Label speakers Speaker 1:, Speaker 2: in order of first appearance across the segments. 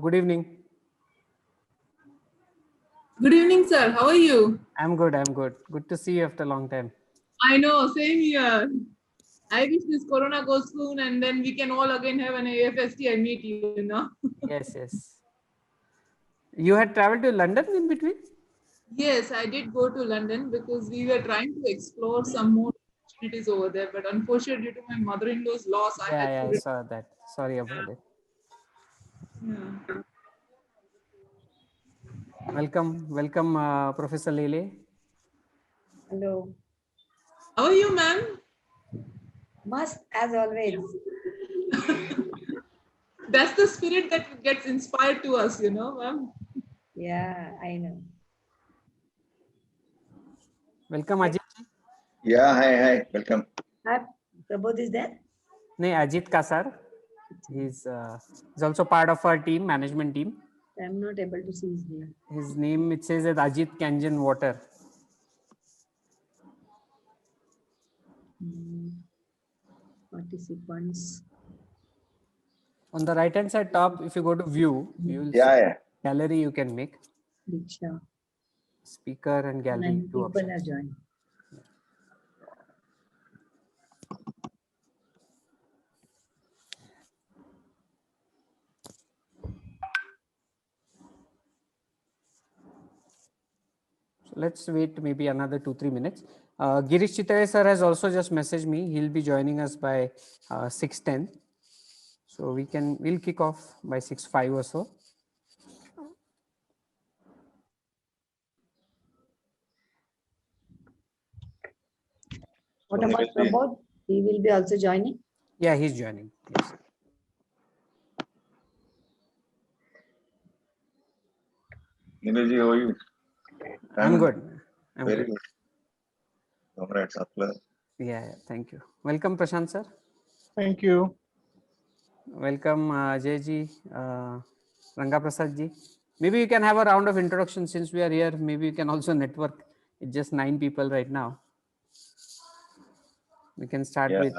Speaker 1: Good evening.
Speaker 2: Good evening, sir. How are you?
Speaker 1: I'm good. I'm good. Good to see you after a long time.
Speaker 2: I know, same here. I wish this corona goes soon and then we can all again have an AFST and meet you.
Speaker 1: Yes, yes. You had traveled to London in between?
Speaker 2: Yes, I did go to London because we were trying to explore some more opportunities over there. But unfortunately, due to my mother-in-law's loss, I had
Speaker 1: Yeah,
Speaker 2: to
Speaker 1: I saw that. Sorry about it.
Speaker 2: Yeah.
Speaker 1: Welcome, Professor Lele.
Speaker 3: Hello.
Speaker 2: How are you, ma'am?
Speaker 3: Must as always.
Speaker 2: That's the spirit that gets inspired to us, ma'am.
Speaker 3: Yeah, I know.
Speaker 1: Welcome, Ajit.
Speaker 4: Yeah, hi, welcome.
Speaker 3: Hi, Prabodh is there?
Speaker 1: No, Ajit Kasar. He's also part of our team, management team.
Speaker 3: I'm not able to see his name.
Speaker 1: His name, it says as Ajit Kanjan Water.
Speaker 3: Participants.
Speaker 1: On the right hand side top, if you go to view, you will see
Speaker 4: Yeah.
Speaker 1: gallery you can make.
Speaker 3: Diksha.
Speaker 1: Speaker and gallery,
Speaker 3: 9
Speaker 1: two
Speaker 3: people are
Speaker 1: options.
Speaker 3: joined.
Speaker 1: So let's wait maybe another 2-3 minutes. Girish Chitale sir has also just messaged me. He'll be joining us by 6:10. So we'll kick off by 6:05 or so.
Speaker 3: What about Prabodh? He will be also joining.
Speaker 1: Yeah, he's joining. Yes.
Speaker 4: Nilesh, how are you?
Speaker 1: I'm good. I'm
Speaker 4: Very
Speaker 1: good.
Speaker 4: good. Congrats, आपलं.
Speaker 1: Yeah, thank you. Welcome, Prashant sir.
Speaker 5: Thank you.
Speaker 1: Welcome, Jay ji, Ranga Prasad ji. Maybe you can have a round of introduction since we are here. Maybe you can also network. It's just 9 people right now. We can start with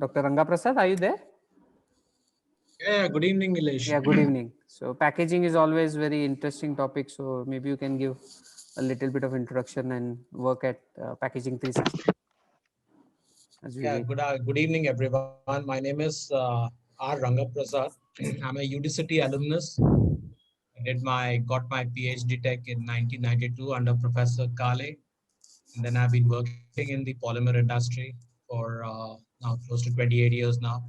Speaker 1: Dr. Ranga Prasad. Are you there?
Speaker 5: Yeah, good evening, Nilesh.
Speaker 1: Yeah, good evening. So packaging is always very interesting topic. So maybe you can give a little bit of introduction and work at Packaging 360. As we
Speaker 5: Yeah,
Speaker 1: wait.
Speaker 5: good evening, everyone. My name is R. Rangaprasad. I'm a UDCity alumnus. Got my PhD Tech in 1992 under Professor Kale. And then I've been working in the polymer industry for now close to 28 years now.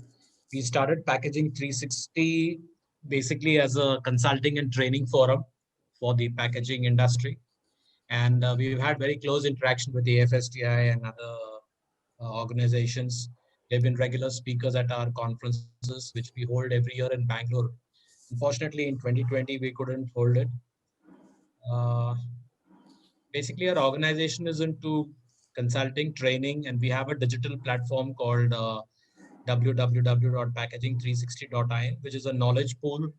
Speaker 5: We started Packaging 360 basically as a consulting and training forum for the packaging industry. And we've had very close interaction with the FSTI and other organizations. They've been regular speakers at our conferences, which we hold every year in Bangalore. Unfortunately, in 2020, we couldn't hold it. Basically, our organization is into consulting, training, and we have a digital platform called www.packaging360.in, which is a knowledge pool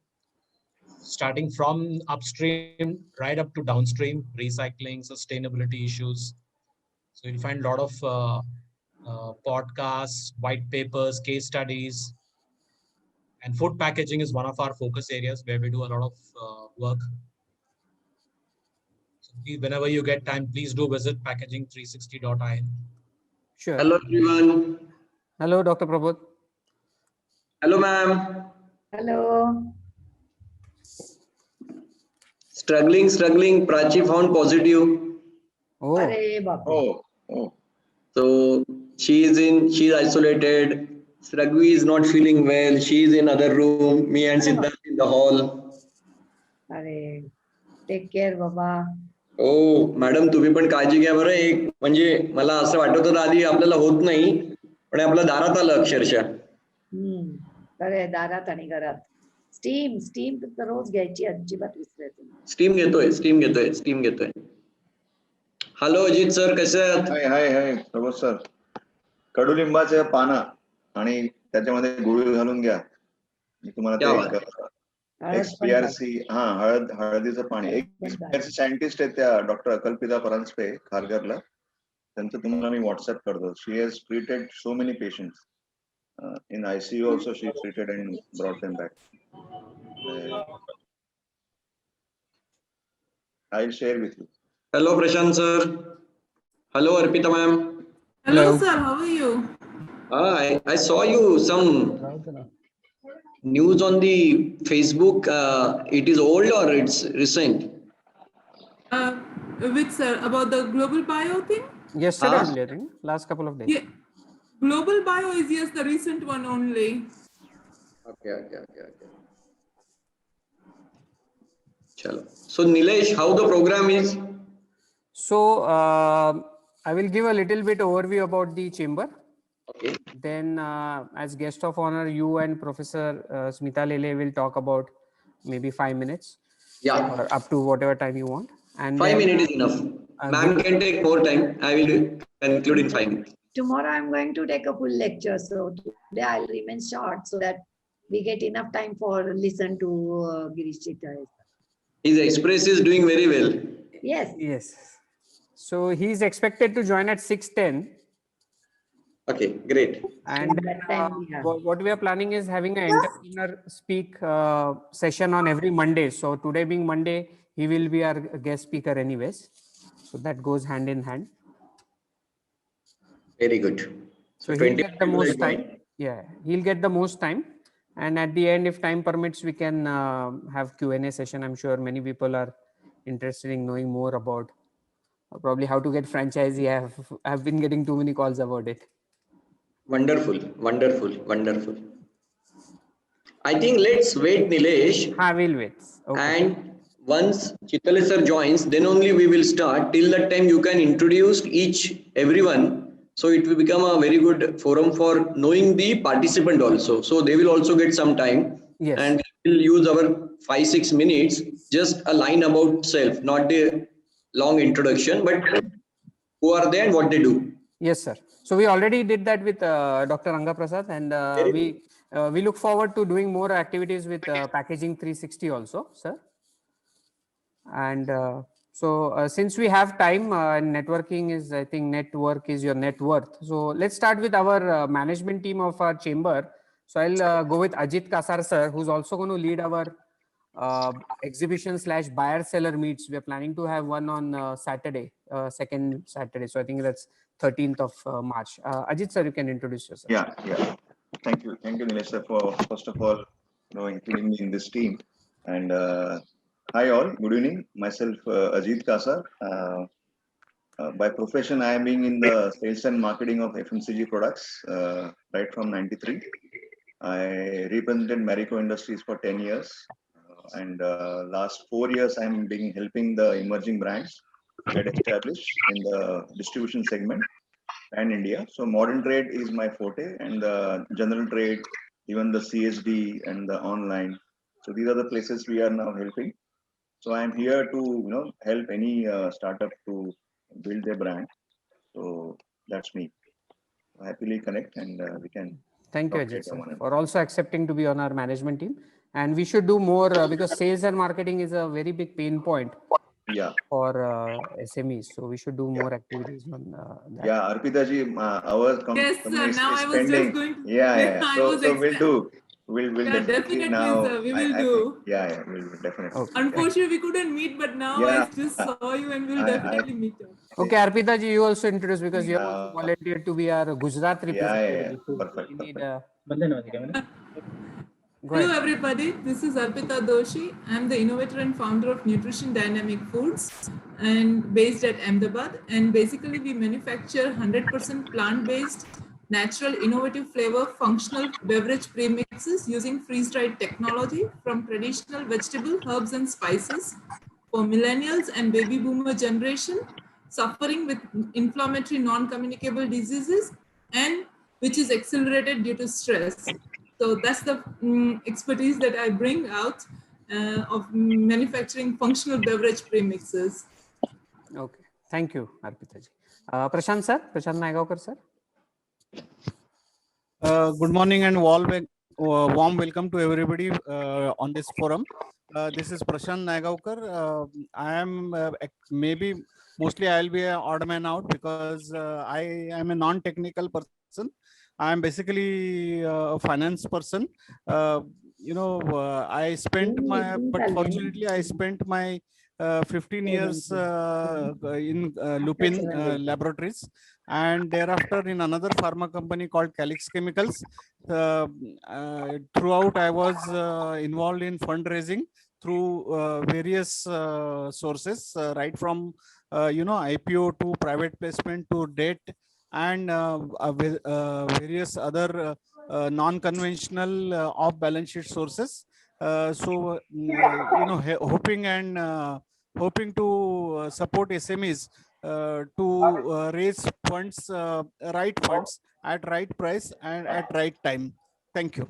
Speaker 5: starting from upstream right up to downstream, recycling, sustainability issues. So you'll find a lot of podcasts, white papers, case studies, and food packaging is one of our focus areas where we do a lot of work. So whenever you get time, please do visit packaging360.in.
Speaker 1: Sure.
Speaker 6: Hello everyone.
Speaker 1: Hello, Dr. Prabodh.
Speaker 6: Hello ma'am.
Speaker 3: Hello.
Speaker 6: Struggling. Prachi found positive.
Speaker 1: Oh,
Speaker 3: Arey Bapu.
Speaker 4: Oh.
Speaker 6: So she's isolated. Sragvi is not feeling well. She's in other room. Me and Siddharth in the hall.
Speaker 3: Arey. Take care, Baba.
Speaker 6: हो madam तुम्ही पण काळजी घ्या बरं. एक म्हणजे मला असं वाटत होतं आधी आपल्याला होत नाही पण आपल्या दारात आलं अक्षरशः.
Speaker 3: खरे दारात आणि घरात. स्टीम तर रोज घ्यायची अजिबात विसरायचं.
Speaker 6: स्टीम घेतोय. हॅलो अजित सर कसे आहात?
Speaker 4: हाय प्रभू सर. कडुलिंबाचे पानं आणि त्याच्यामध्ये गुळ घालून घ्या. मी तुम्हाला ते XPRC हळदीचं पाणी. XPRC सायंटिस्ट आहे त्या डॉक्टर अकल्पिता परांजपे खारघरला. त्यांचं तुम्हाला मी व्हॉट्सअप करतो. She has treated so many patients in ICU also. She treated and brought them back. I'll share with you.
Speaker 6: Hello, Prashant sir. Hello, Arpita ma'am.
Speaker 2: Hello,
Speaker 1: Hello.
Speaker 2: sir. How are you?
Speaker 6: I saw you some news on the Facebook. It is old or it's recent?
Speaker 2: Which, sir? About the global bio thing?
Speaker 1: Yesterday
Speaker 6: Ah.
Speaker 1: only, I think, last couple of days.
Speaker 2: Yeah. Global bio is, yes, the recent one only.
Speaker 6: Okay. Chalo. So Nilesh, how the program is?
Speaker 1: So I will give a little bit overview about the chamber.
Speaker 6: Okay.
Speaker 1: Then as guest of honor, you and Professor Smita Lele will talk about maybe 5 minutes
Speaker 6: Yeah,
Speaker 1: or up to whatever time you want. And
Speaker 6: 5
Speaker 1: then
Speaker 6: minutes is enough. Ma'am can take more time. I will conclude in 5 minutes.
Speaker 3: Tomorrow I'm going to take a full lecture, so today I'll remain short so that we get enough time for listen to Girish Chitale.
Speaker 6: His express is doing very well.
Speaker 3: Yes.
Speaker 1: yes. So he is expected to join at 6:10.
Speaker 6: Okay, great.
Speaker 1: And
Speaker 3: At that time we have.
Speaker 1: what we are planning is having an entrepreneur speak session on every Monday. So today being Monday, he will be our guest speaker anyways. So that goes hand in hand.
Speaker 6: Very good.
Speaker 1: So he'll
Speaker 6: 20
Speaker 1: get the
Speaker 6: minutes
Speaker 1: most
Speaker 6: will
Speaker 1: time.
Speaker 6: join.
Speaker 1: Yeah, he'll get the most time. And at the end, if time permits, we can have Q&A session. I'm sure many people are interested in knowing more about probably how to get franchisee. I've been getting too many calls about it.
Speaker 6: Wonderful. I think let's wait, Nilesh.
Speaker 1: We'll wait. Okay.
Speaker 6: And once Chitale sir joins, then only we will start. Till that time, you can introduce everyone. So it will become a very good forum for knowing the participant also. So they will also get some time.
Speaker 1: Yes.
Speaker 6: And we'll use our 5-6 minutes, just a line about self, not the long introduction, but who are they and what they do.
Speaker 1: Yes, sir. So we already did that with Dr. Ranga Prasad, and we look forward to doing more activities with Packaging 360 also, sir. And so since we have time, networking is, I think, network is your net worth. So let's start with our management team of our chamber. So I'll go with Ajit Kasar sir, who's also going to lead our exhibition / buyer seller meets. We are planning to have one on Saturday, second Saturday. So I think that's 13th of March. Ajit sir, you can introduce yourself.
Speaker 4: Yeah. Thank you, Nilesh sir, for first of all, including me in this team. And hi all, good evening. Myself, Ajit Kasar. By profession, I am being in the sales and marketing of FMCG products right from '93. I represented Marico Industries for 10 years. And last 4 years, I'm helping the emerging brands get established in the distribution segment and India. So modern trade is my forte, and the general trade, even the CSD and the online. So these are the places we are now helping. So I'm here to help any startup to build their brand. So that's me. Happily connect, and we can.
Speaker 1: Thank you, Ajit sir, for also accepting to be on our management team. And we should do more because sales and marketing is a very big pain point.
Speaker 4: Yeah.
Speaker 1: For SMEs, so we should do more activities on that.
Speaker 4: Yeah, Arpita ji, our
Speaker 2: Yes, sir. Now I was
Speaker 4: spending.
Speaker 2: just going to.
Speaker 4: Yeah. So we'll do. We'll
Speaker 2: definitely,
Speaker 4: now.
Speaker 2: sir. We will do.
Speaker 4: Yeah, we'll definitely.
Speaker 1: Okay.
Speaker 2: Unfortunately, we couldn't meet, but now I just saw you, and we'll definitely meet up.
Speaker 1: Okay, Arpita ji, you also introduce because you have also volunteered to be our Gujarat representative.
Speaker 4: Yeah. Perfect.
Speaker 2: Hello everybody, this is Arpita Doshi. I'm the innovator and founder of Nutrition Dynamic Foods and based at Ahmedabad. And basically we manufacture 100% plant-based, natural, innovative flavor, functional beverage premixes using freeze-dried technology from traditional vegetable, herbs and spices for millennials and baby boomer generation suffering with inflammatory non-communicable diseases and which is accelerated due to stress. So that's the expertise that I bring out of manufacturing functional beverage premixes.
Speaker 1: Okay, thank you, Arpita ji. Prashant sir, Prashant Naigaonkar sir.
Speaker 7: Good morning and warm welcome to everybody on this forum. This is Prashant Naigaonkar. I am mostly I'll be an odd man out because I am a non-technical person. I am basically a finance person. I spent but fortunately I spent my 15 years in Lupin Laboratories, and thereafter in another pharma company called Calix Chemicals. Throughout, I was involved in fundraising through various sources, right from IPO to private placement to debt, and various other non-conventional off-balance sheet sources. Hoping to support SMEs to raise funds, right funds at right price and at right time. Thank you.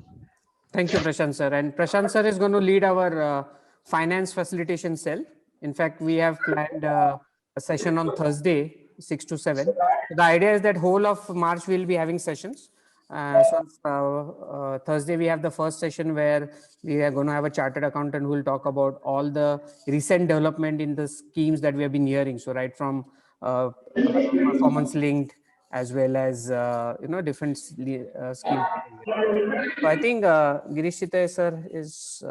Speaker 1: Thank you, Prashant sir. And Prashant sir is going to lead our finance facilitation cell. In fact, we have planned a session on Thursday, 6 to 7. So the idea is that whole of March we'll be having sessions. Thursday we have the first session where we are going to have a chartered accountant who will talk about all the recent development in the schemes that we have been hearing. So right from performance linked as well as different schemes. So I think Girish Chitale sir is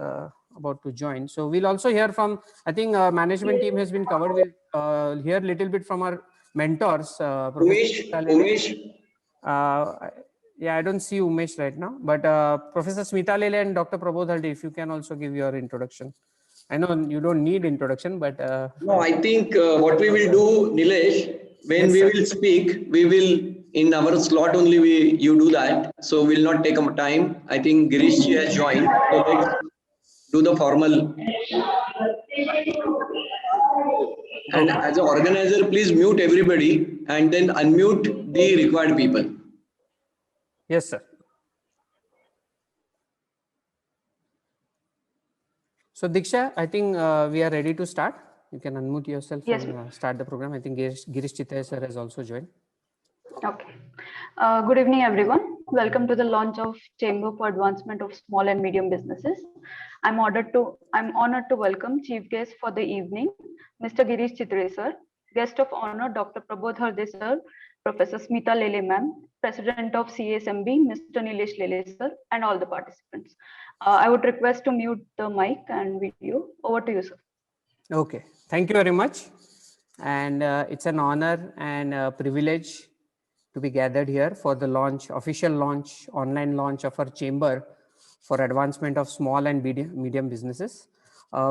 Speaker 1: about to join. So we'll also hear from, I think management team has been covered. We'll hear a little bit from our mentors.
Speaker 6: Umesh.
Speaker 1: Yeah, I don't see Umesh right now, but Professor Smita Lele and Dr. Prabodh Halde, if you can also give your introduction. I know you don't need introduction, but
Speaker 6: no, I think what we will do, Nilesh, when we will speak, we will in our slot only you do that. So we'll not take time. I think Girish ji has joined. So let's do the formal. And as an organizer, please mute everybody and then unmute the required people.
Speaker 1: Yes, sir. So Diksha, I think we are ready to start. You can unmute yourself and start the program. I think Girish Chitale sir has also joined.
Speaker 8: Okay. Good evening, everyone. Welcome to the launch of Chamber for Advancement of Small and Medium Businesses. I'm honored to welcome Chief Guest for the evening, Mr. Girish Chitale sir, Guest of Honor, Dr. Prabodh Halde sir, Professor Smita Lele ma'am, President of CSMB, Mr. Nilesh Lele sir, and all the participants. I would request to mute the mic and video. Over to you, sir.
Speaker 1: Okay, thank you very much. And it's an honor and a privilege to be gathered here for the official launch, online launch of our chamber for advancement of small and medium businesses.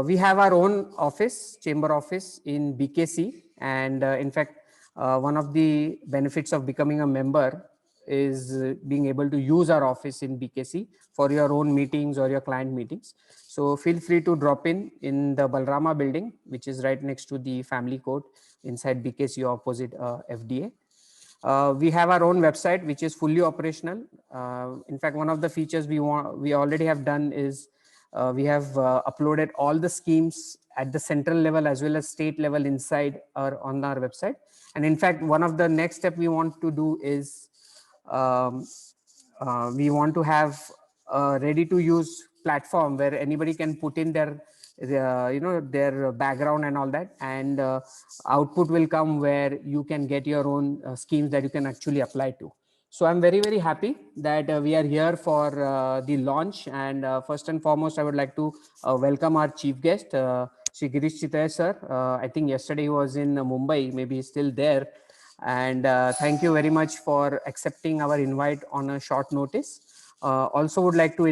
Speaker 1: We have our own office, chamber office in BKC. And in fact, one of the benefits of becoming a member is being able to use our office in BKC for your own meetings or your client meetings. So feel free to drop in the Balrama building, which is right next to the family court inside BKC opposite FDA. We have our own website, which is fully operational. In fact, one of the features we already have done is we have uploaded all the schemes at the central level as well as state level inside or on our website. And in fact, one of the next step we want to do is we want to have a ready to use platform where anybody can put in their background and all that, and output will come where you can get your own schemes that you can actually apply to. So I'm very, very happy that we are here for the launch. And first and foremost, I would like to welcome our chief guest, Shri Girish Chitale sir. I think yesterday he was in Mumbai, maybe he's still there. And thank you very much for accepting our invite on a short notice. Also would like to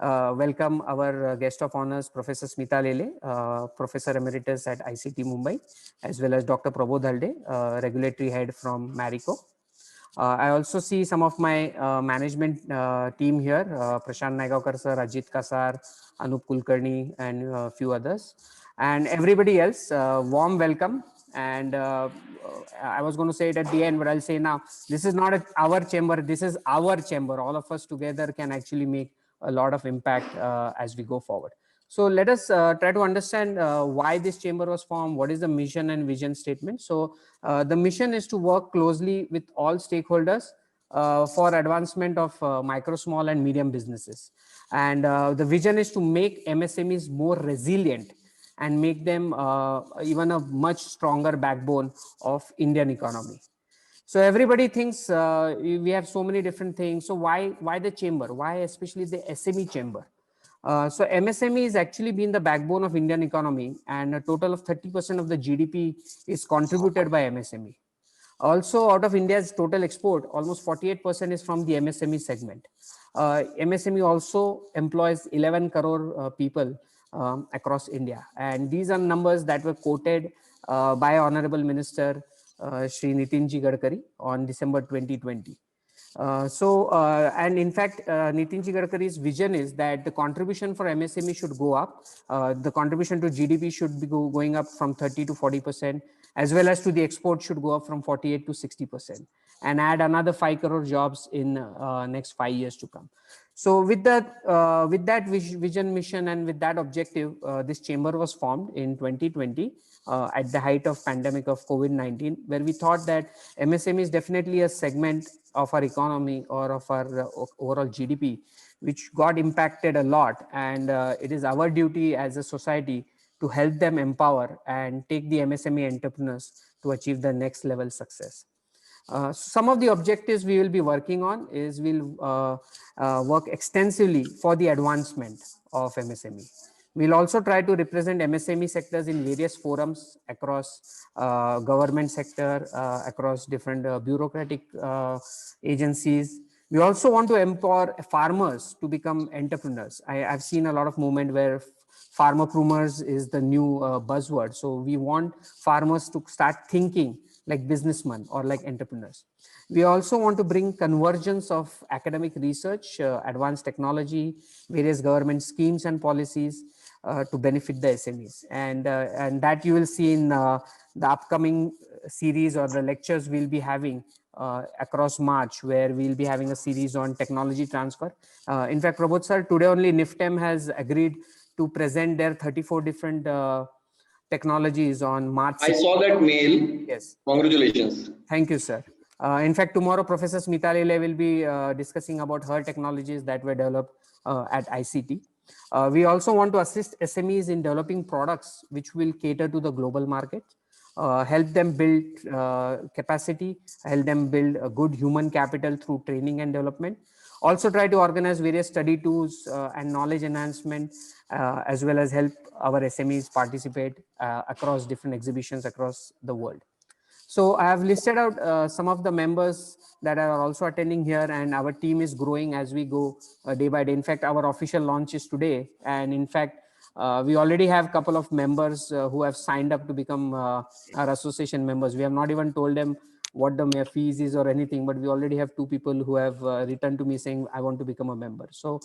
Speaker 1: welcome our guest of honors, Professor Smita Lele, Professor Emeritus at ICT Mumbai, as well as Dr. Prabodh Halde, Regulatory Head from Marico. I also see some of my management team here, Prashant Nagaukar sir, Ajit Kasar, Anup Kulkarni, and a few others. And everybody else, warm welcome. And I was going to say it at the end, but I'll say now, this is not our chamber, this is our chamber. All of us together can actually make a lot of impact as we go forward. So let us try to understand why this chamber was formed, what is the mission and vision statement. So the mission is to work closely with all stakeholders for advancement of micro, small and medium businesses. And the vision is to make MSMEs more resilient and make them even a much stronger backbone of Indian economy. So everybody thinks we have so many different things. So why the chamber? Why especially the SME chamber? So MSME is actually been the backbone of Indian economy, and a total of 30% of the GDP is contributed by MSME. Also, out of India's total export, almost 48% is from the MSME segment. MSME also employs 11 crore people across India. And these are numbers that were quoted by Honorable Minister Shri Nitinji Gadkari on December 2020. And in fact, Nitinji Gadkari's vision is that the contribution for MSME should go up. The contribution to GDP should be going up from 30 to 40%, as well as to the export should go up from 48 to 60%, and add another 5 crore jobs in next 5 years to come. So with that vision, mission, and with that objective, this chamber was formed in 2020 at the height of pandemic of COVID-19, where we thought that MSME is definitely a segment of our economy or of our overall GDP, which got impacted a lot. And it is our duty as a society to help them empower and take the MSME entrepreneurs to achieve the next level success. Some of the objectives we will be working on is we'll work extensively for the advancement of MSME. We'll also try to represent MSME sectors in various forums across government sector, across different bureaucratic agencies. We also want to empower farmers to become entrepreneurs. I've seen a lot of movement where farmerpreneurs is the new buzzword. So we want farmers to start thinking like businessmen or like entrepreneurs. We also want to bring convergence of academic research, advanced technology, various government schemes and policies to benefit the SMEs. And that you will see in the upcoming series or the lectures we'll be having across March, where we'll be having a series on technology transfer. In fact, Prabodh sir, today only NIFTEM has agreed to present their 34 different technologies on March 16th.
Speaker 6: I saw that mail.
Speaker 1: Yes.
Speaker 6: Congratulations.
Speaker 1: Thank you, sir. In fact, tomorrow Professor Smita Lele will be discussing about her technologies that were developed at ICT. We also want to assist SMEs in developing products which will cater to the global market, help them build capacity, help them build a good human capital through training and development. Also try to organize various study tours and knowledge enhancement, as well as help our SMEs participate across different exhibitions across the world. So I have listed out some of the members that are also attending here, and our team is growing as we go day by day. In fact, our official launch is today. And in fact, we already have a couple of members who have signed up to become our association members. We have not even told them what the fees is or anything, but we already have 2 people who have written to me saying, I want to become a member. So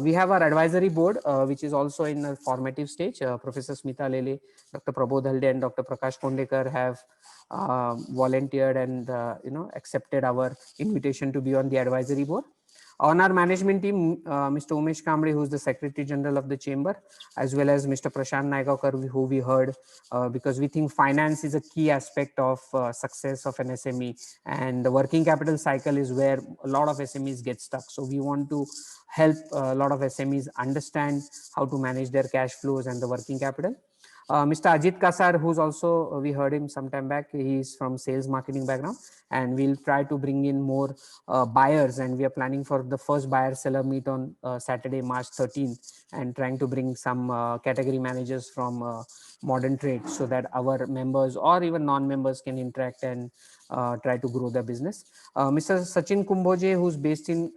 Speaker 1: we have our advisory board, which is also in a formative stage. Professor Smita Lele, Dr. Prabodh Halde, and Dr. Prakash Kondekar have volunteered and accepted our invitation to be on the advisory board. On our management team, Mr. Umesh Kamble, who is the Secretary General of the Chamber, as well as Mr. Prashant Naigaonkar, who we heard, because we think finance is a key aspect of success of an SME, and the working capital cycle is where a lot of SMEs get stuck. So we want to help a lot of SMEs understand how to manage their cash flows and the working capital. Mr. Ajit Kasar, who's also, we heard him some time back, he's from sales marketing background, and we'll try to bring in more buyers, and we are planning for the first buyer seller meet on Saturday, March 13th, and trying to bring some category managers from modern trade so that our members or even non-members can interact and try to grow their business. Mr. Sachin Kumbhoje, who's based in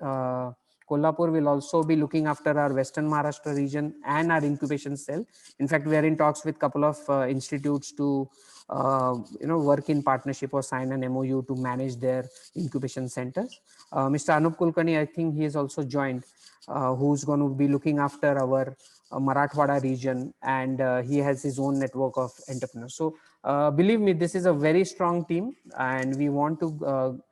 Speaker 1: Kolhapur, will also be looking after our Western Maharashtra region and our incubation cell. In fact, we are in talks with a couple of institutes to work in partnership or sign an MOU to manage their incubation centers. Mr. Anup Kulkarni, I think he has also joined, who's going to be looking after our Marathwada region, and he has his own network of entrepreneurs. So believe me, this is a very strong team, and we want to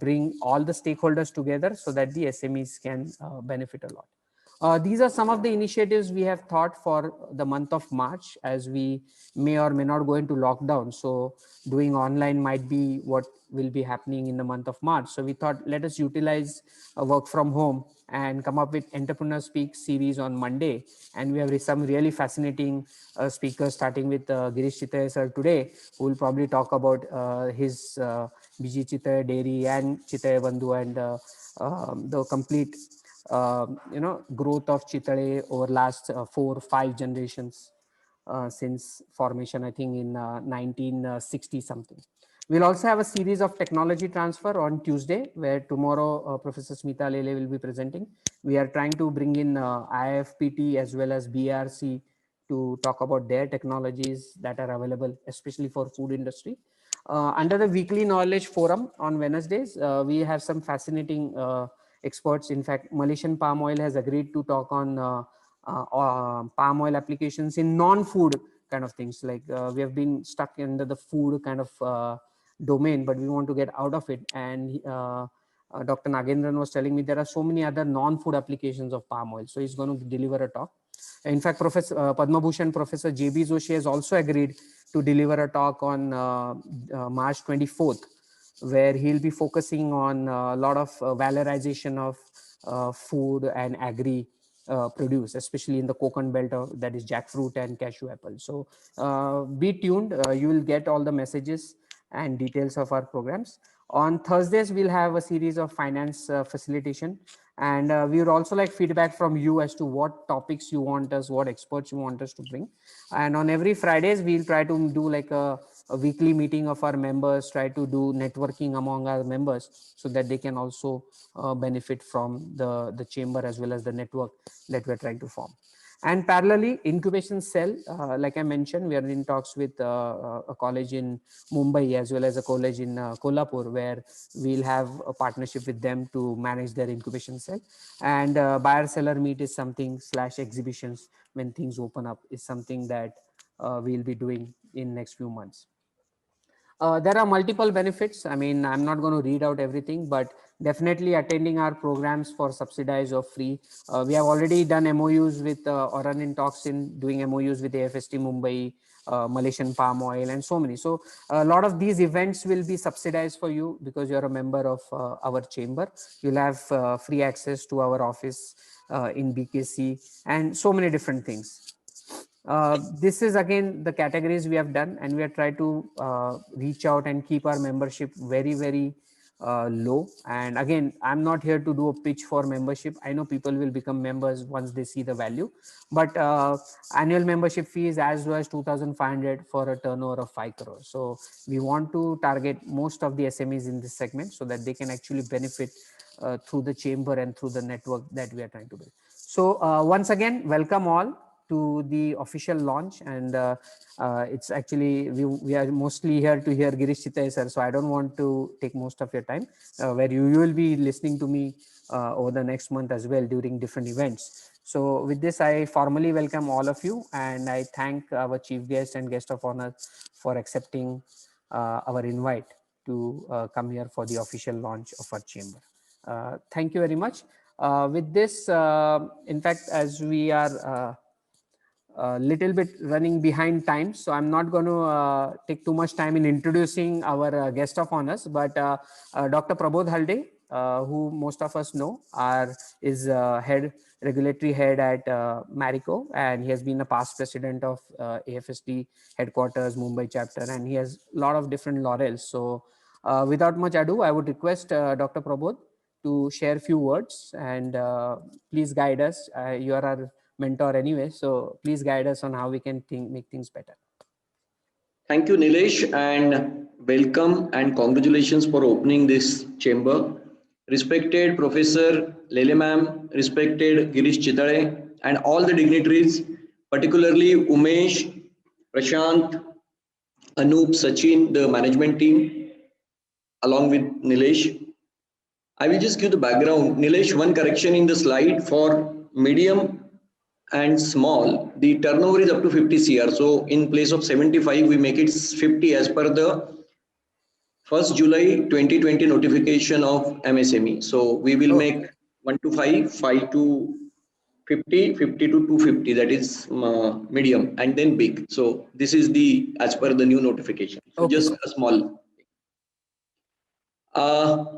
Speaker 1: bring all the stakeholders together so that the SMEs can benefit a lot. These are some of the initiatives we have thought for the month of March, as we may or may not go into lockdown. So doing online might be what will be happening in the month of March. So we thought, let us utilize work from home and come up with Entrepreneur Speak series on Monday. And we have some really fascinating speakers, starting with Girish Chitale sir today, who will probably talk about his BG Chitale Dairy and Chitale Bandhu and the complete growth of Chitale over last 4-5 generations since formation, I think in 1960 something. We'll also have a series of technology transfer on Tuesday, where tomorrow Professor Smita Lele will be presenting. We are trying to bring in IFPT as well as BRC to talk about their technologies that are available, especially for food industry. Under the weekly knowledge forum on Wednesdays, we have some fascinating experts. In fact, Malaysian Palm Oil has agreed to talk on palm oil applications in non-food kind of things. Like we have been stuck into the food kind of domain, but we want to get out of it. And Dr. Nagendran was telling me there are so many other non-food applications of palm oil. So he's going to deliver a talk. In fact, Professor Padma Bhushan Professor J.B. Joshi has also agreed to deliver a talk on March 24th, where he'll be focusing on a lot of valorization of food and agri produce, especially in the coconut belt, that is jackfruit and cashew apple. So be tuned. You will get all the messages and details of our programs. On Thursdays, we'll have a series of finance facilitation. And we would also like feedback from you as to what topics you want us, what experts you want us to bring. And on every Fridays, we'll try to do like a weekly meeting of our members, try to do networking among our members so that they can also benefit from the chamber as well as the network that we're trying to form. And parallelly, incubation cell, like I mentioned, we are in talks with a college in Mumbai as well as a college in Kolhapur, where we'll have a partnership with them to manage their incubation cell. And buyer-seller meet is something / exhibitions when things open up is something that we'll be doing in next few months. There are multiple benefits. I mean, I'm not going to read out everything, but definitely attending our programs for subsidized or free. We have already done MOUs with or run in talks in doing MOUs with AFST Mumbai, Malaysian Palm Oil, and so many. So a lot of these events will be subsidized for you because you're a member of our chamber. You'll have free access to our office in BKC and so many different things. This is again the categories we have done, and we are trying to reach out and keep our membership very, very low. And again, I'm not here to do a pitch for membership. I know people will become members once they see the value, but annual membership fee is as low as 2,500 for a turnover of 5 crores. So we want to target most of the SMEs in this segment so that they can actually benefit through the chamber and through the network that we are trying to build. So once again, welcome all to the official launch. And it's actually, we are mostly here to hear Girish Chitale sir, so I don't want to take most of your time, where you will be listening to me over the next month as well during different events. So with this, I formally welcome all of you, and I thank our chief guest and guest of honor for accepting our invite to come here for the official launch of our chamber. Thank you very much. With this, in fact, as we are a little bit running behind time, so I'm not going to take too much time in introducing our guest of honors, but Dr. Prabodh Halde, who most of us know, is regulatory head at Marico, and he has been a past president of AFSD headquarters, Mumbai chapter, and he has a lot of different laurels. So without much ado, I would request Dr. Prabodh to share a few words, and please guide us. You are our mentor anyway, so please guide us on how we can make things better.
Speaker 6: Thank you, Nilesh, and welcome and congratulations for opening this chamber. Respected Professor Lele ma'am, respected Girish Chitale, and all the dignitaries, particularly Umesh, Prashant, Anup, Sachin, the management team, along with Nilesh. I will just give the background. Nilesh, one correction in the slide: for medium and small, the turnover is up to 50 CR. So in place of 75, we make it 50 as per the 1st July 2020 notification of MSME. So we will make 1 to 5, 5 to 50, 50 to 250, that is medium, and then big. So this is the as per the new notification. So just a small.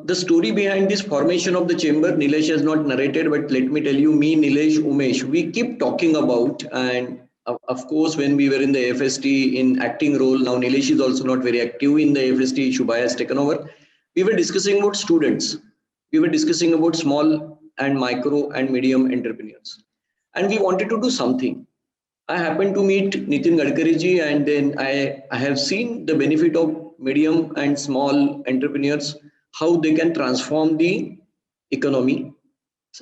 Speaker 6: The story behind this formation of the chamber, Nilesh has not narrated, but let me tell you, me, Nilesh, Umesh, we keep talking about, and of course, when we were in the AFST in acting role, now Nilesh is also not very active in the AFST, Shubhaya has taken over. We were discussing about students. We were discussing about small and micro and medium entrepreneurs. And we wanted to do something. I happened to meet Nitin Gadkari ji, and then I have seen the benefit of medium and small entrepreneurs, how they can transform the economy.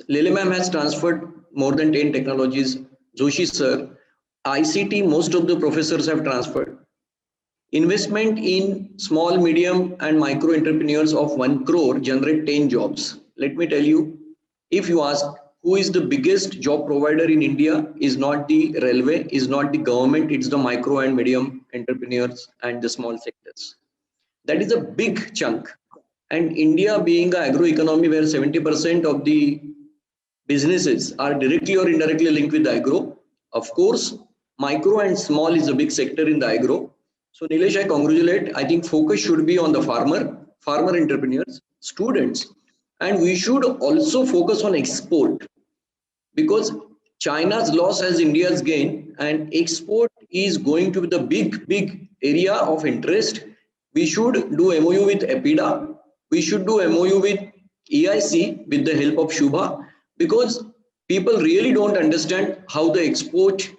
Speaker 6: Lele ma'am has transferred more than 10 technologies. Joshi sir, ICT, most of the professors have transferred. Investment in small, medium and micro entrepreneurs of 1 crore generate 10 jobs. Let me tell you, if you ask who is the biggest job provider in India, is not the railway, is not the government, it's the micro and medium entrepreneurs and the small sectors. That is a big chunk. And India being an agro economy where 70% of the businesses are directly or indirectly linked with the agro, of course, micro and small is a big sector in the agro. So Nilesh, I congratulate. I think focus should be on the farmer entrepreneurs, students, and we should also focus on export, because China's loss as India's gain, and export is going to be the big area of interest. We should do MOU with EPIDA. We should do MOU with EIC with the help of Shubha, because people really don't understand how the export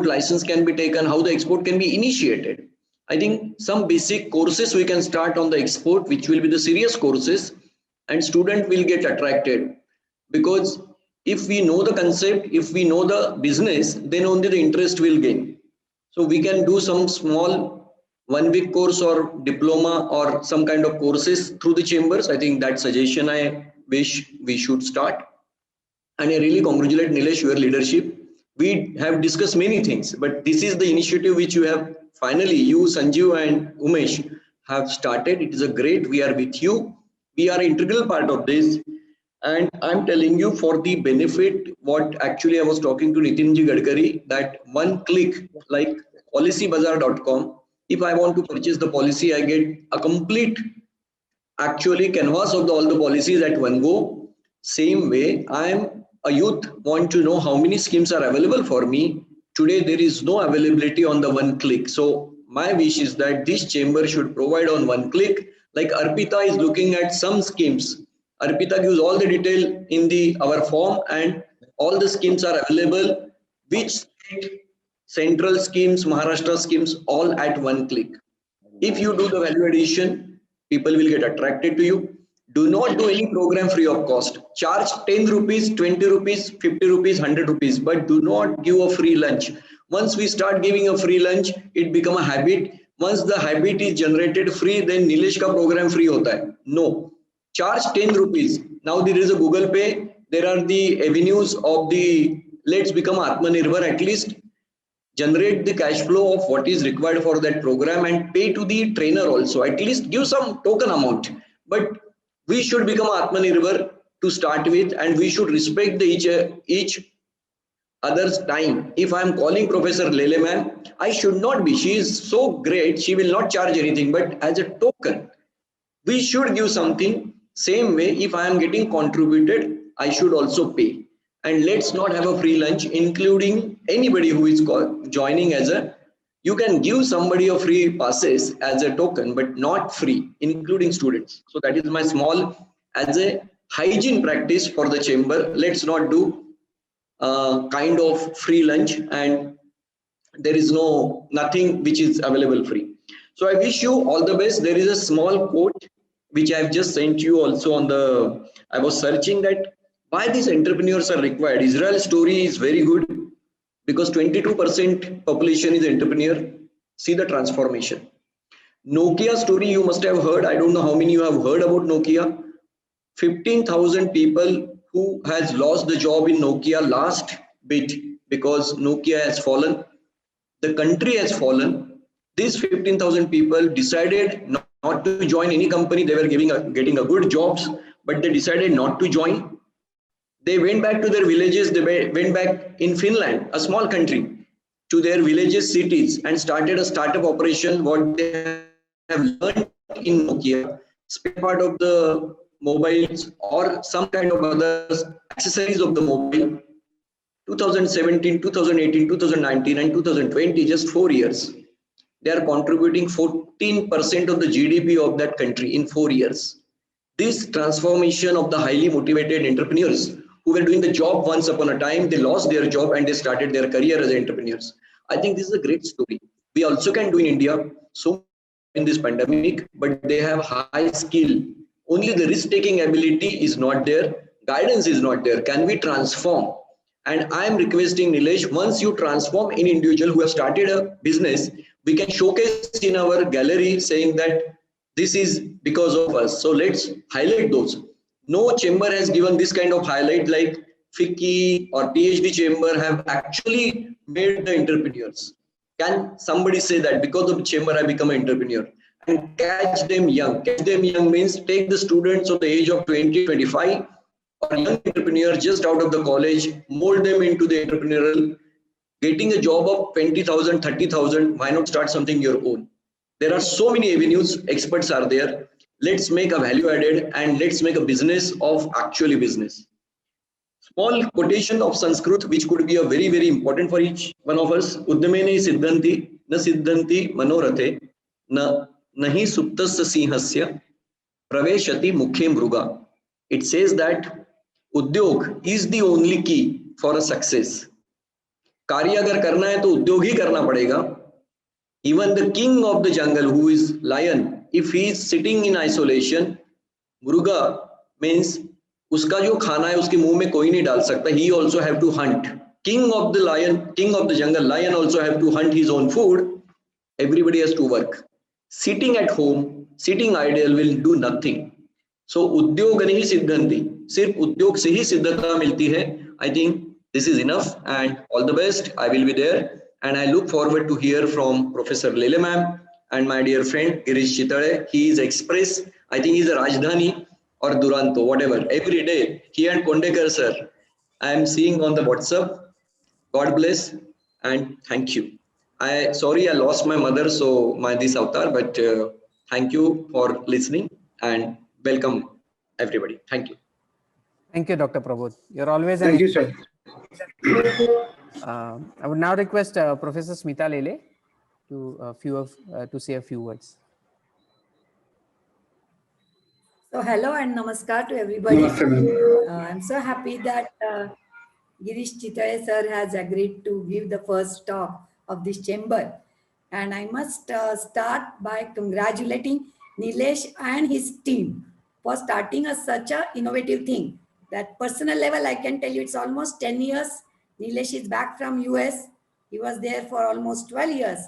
Speaker 6: license can be taken, how the export can be initiated. I think some basic courses we can start on the export, which will be the serious courses, and student will get attracted, because if we know the concept, if we know the business, then only the interest will gain. So we can do some small 1-week course or diploma or some kind of courses through the chambers. I think that suggestion I wish we should start. And I really congratulate Nilesh, your leadership. We have discussed many things, but this is the initiative which you have finally, you, Sanjeev and Umesh have started. It is a great, we are with you. We are an integral part of this. And I'm telling you, for the benefit, what actually I was talking to Nitinji Gadkari, that 1 click, like policybazar.com, if I want to purchase the policy, I get a complete actually canvas of all the policies at one go. Same way, I'm a youth, want to know how many schemes are available for me. Today, there is no availability on the 1 click. So my wish is that this chamber should provide on 1 click. Like Arpita is looking at some schemes. Arpita gives all the detail in our form, and all the schemes are available. Which state, central schemes, Maharashtra schemes, all at 1 click. If you do the value addition, people will get attracted to you. Do not do any program free of cost. Charge 10 rupees, 20 rupees, 50 rupees, 100 rupees, but do not give a free lunch. Once we start giving a free lunch, it becomes a habit. Once the habit is generated free, then Nilesh ka program free hota hai. No. Charge 10 rupees. Now there is a Google Pay. There are the avenues of the, let's become Atmanirbhar, at least generate the cash flow of what is required for that program and pay to the trainer also. At least give some token amount. But we should become Atmanirbhar to start with, and we should respect the each other's time. If I am calling Professor Lele ma'am, I should not be. She is so great, she will not charge anything, but as a token, we should give something. Same way, if I am getting contributed, I should also pay. And let's not have a free lunch, including anybody who is joining as a, you can give somebody a free passes as a token, but not free, including students. So that is my small, as a hygiene practice for the chamber. Let's not do kind of free lunch, and there is nothing which is available free. So I wish you all the best. There is a small quote which I have just sent you also on the, I was searching that why these entrepreneurs are required. Israel's story is very good because 22% population is entrepreneur. See the transformation. Nokia story you must have heard. I don't know how many you have heard about Nokia. 15,000 people who has lost the job in Nokia last bit because Nokia has fallen. The country has fallen. These 15,000 people decided not to join any company. They were getting a good jobs, but they decided not to join. They went back to their villages. They went back in Finland, a small country, to their villages, cities, and started a startup operation. What they have learned in Nokia, spare part of the mobiles or some kind of other accessories of the mobile. 2017, 2018, 2019, and 2020, just 4 years. They are contributing 14% of the GDP of that country in 4 years. This transformation of the highly motivated entrepreneurs who were doing the job once upon a time, they lost their job and they started their career as entrepreneurs. I think this is a great story. We also can do in India so in this pandemic, but they have high skill. Only the risk-taking ability is not there. Guidance is not there. Can we transform? And I am requesting Nilesh, once you transform any individual who have started a business, we can showcase in our gallery saying that this is because of us. So let's highlight those. No chamber has given this kind of highlight like FICCI or PhD chamber have actually made the entrepreneurs. Can somebody say that because of the chamber I become an entrepreneur? And catch them young. Catch them young means take the students of the age of 20, 25 or young entrepreneurs just out of the college, mold them into the entrepreneurial, getting a job of 20,000, 30,000, why not start something your own? There are so many avenues, experts are there. Let's make a value added and let's make a business of actually business. Small quotation of Sanskrit, which could be a very, very important for each one of us. Uddamene siddhanti, na siddhanti manorathe, na nahi suptasya sinhasya, praveshati mukhe mruga. It says that उद्योग is the only key for a success. कार्य अगर करना है तो उद्योग ही करना पड़ेगा. Even the king of the jungle, who is lion, if he is sitting in isolation, mruga means उसका जो खाना है उसके मुंह में कोई नहीं डाल सकता. He also have to hunt. King of the lion, king of the jungle, lion also have to hunt his own food. Everybody has to work. Sitting at home, sitting idle will do nothing. So उद्योग नहीं सिद्धंति, सिर्फ उद्योग से ही सिद्धता मिलती है. I think this is enough and all the best. I will be there and I look forward to hear from Professor Lele ma'am and my dear friend Girish Chitale. He is Express. I think he's a Rajdhani or Duranto, whatever. Every day he and Kondekar sir I am seeing on the WhatsApp. God bless and thank you. Sorry I lost my mother, so my this avatar, but thank you for listening and welcome everybody. Thank you.
Speaker 1: Thank you, Dr. Prabodh. You're always an
Speaker 9: Thank you, sir.
Speaker 1: I would now request Professor Smita Lele to say a few words.
Speaker 3: So hello and namaskar to everybody.
Speaker 9: Namaste, ma'am.
Speaker 3: I'm so happy that Girish Chitale sir has agreed to give the first talk of this chamber. And I must start by congratulating Nilesh and his team for starting such an innovative thing. That personal level, I can tell you it's almost 10 years. Nilesh is back from US. He was there for almost 12 years.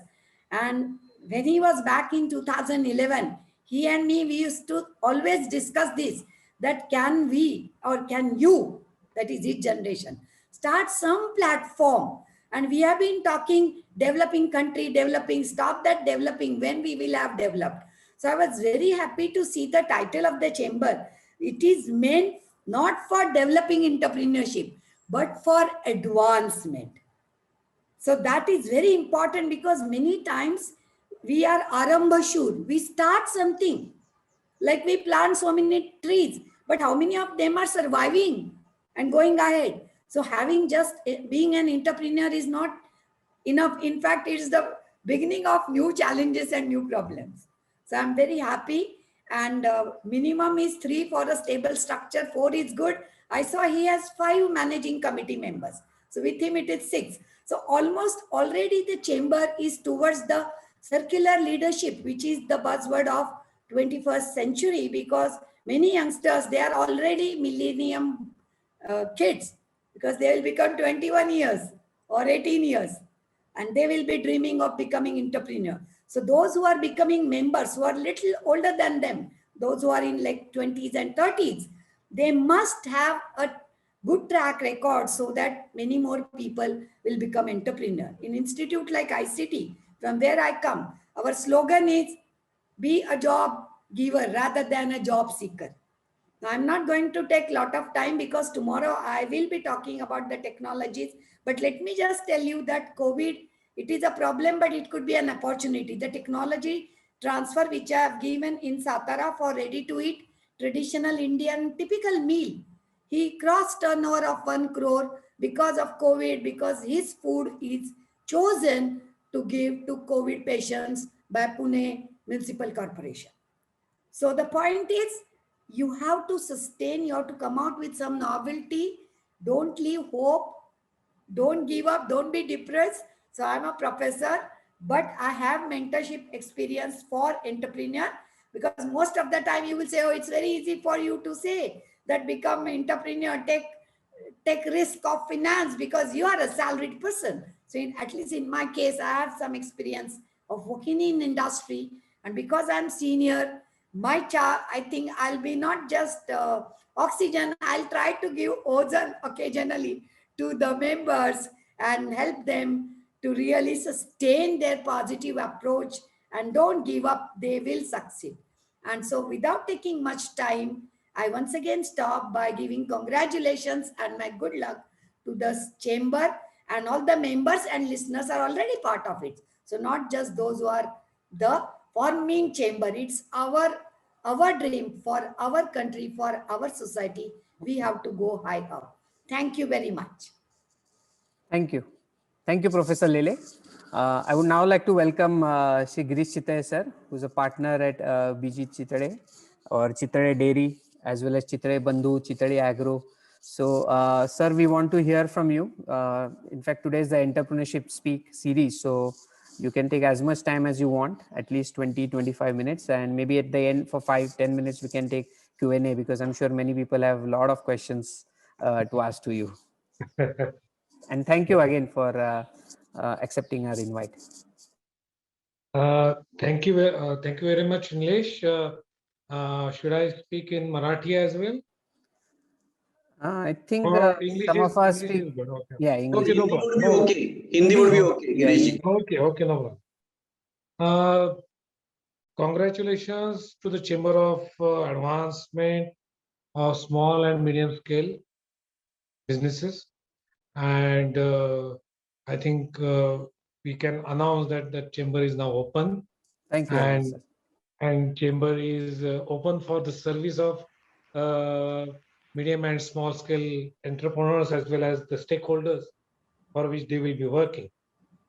Speaker 3: And when he was back in 2011, he and me, we used to always discuss this, that can we or can you, that is his generation, start some platform. And we have been talking developing country, developing, stop that developing when we will have developed. So I was very happy to see the title of the chamber. It is meant not for developing entrepreneurship, but for advancement. So that is very important because many times we are arambashur. We start something, like we plant so many trees, but how many of them are surviving and going ahead? So having just being an entrepreneur is not enough. In fact, it's the beginning of new challenges and new problems. So I'm very happy. And minimum is 3 for a stable structure. 4 is good. I saw he has 5 managing committee members. So with him it is 6. So almost already the chamber is towards the circular leadership, which is the buzzword of 21st century, because many youngsters, they are already millennium kids, because they will become 21 years or 18 years and they will be dreaming of becoming entrepreneur. So those who are becoming members, who are little older than them, those who are in like 20s and 30s, they must have a good track record so that many more people will become entrepreneur. In institute like ICT, from where I come, our slogan is be a job giver rather than a job seeker. Now, I'm not going to take a lot of time because tomorrow I will be talking about the technologies, but let me just tell you that COVID, it is a problem, but it could be an opportunity. The technology transfer which I have given in Satara for ready to eat traditional Indian typical meal, he crossed turnover of 1 crore because of COVID, because his food is chosen to give to COVID patients by Pune Municipal Corporation. So the point is, You have to sustain, you have to come out with some novelty. Don't leave hope. Don't give up. Don't be depressed. So I'm a professor, but I have mentorship experience for entrepreneur, because most of the time you will say, oh, it's very easy for you to say that become entrepreneur, take risk of finance because you are a salaried person. So at least in my case, I have some experience of working in industry, and because I'm senior, I think I'll be not just oxygen, I'll try to give ozone occasionally to the members and help them to really sustain their positive approach and don't give up, they will succeed. And so without taking much time, I once again stop by giving congratulations and my good luck to the chamber, and all the members and listeners are already part of it. So not just those who are the forming chamber, it's our dream for our country, for our society. We have to go high up. Thank you very much.
Speaker 1: Thank you. Thank you, Professor Lele. I would now like to welcome Shri Girish Chitale sir, who's a partner at BG Chitale or Chitale Dairy, as well as Chitale Bandhu, Chitale Agro. So, sir, we want to hear from you. In fact, today is the Entrepreneurship Speak series. So, you can take as much time as you want, at least 20-25 minutes. And maybe at the end for 5-10 minutes, we can take Q&A, because I'm sure many people have a lot of questions to ask to you. And thank you again for accepting our invite.
Speaker 9: Thank you very much, Nilesh. Should I speak in Marathi as well?
Speaker 1: I think
Speaker 9: English
Speaker 1: some of us
Speaker 9: English
Speaker 1: speak.
Speaker 9: is good. Okay.
Speaker 1: Yeah, English.
Speaker 6: Hindi would be okay. Hindi would be okay, Girishji.
Speaker 9: Okay, no problem. Congratulations to the Chamber of Advancement of Small and Medium Scale Businesses. And I think we can announce that the chamber is now open.
Speaker 1: Thank you.
Speaker 9: And chamber is open for the service of medium and small scale entrepreneurs as well as the stakeholders for which they will be working.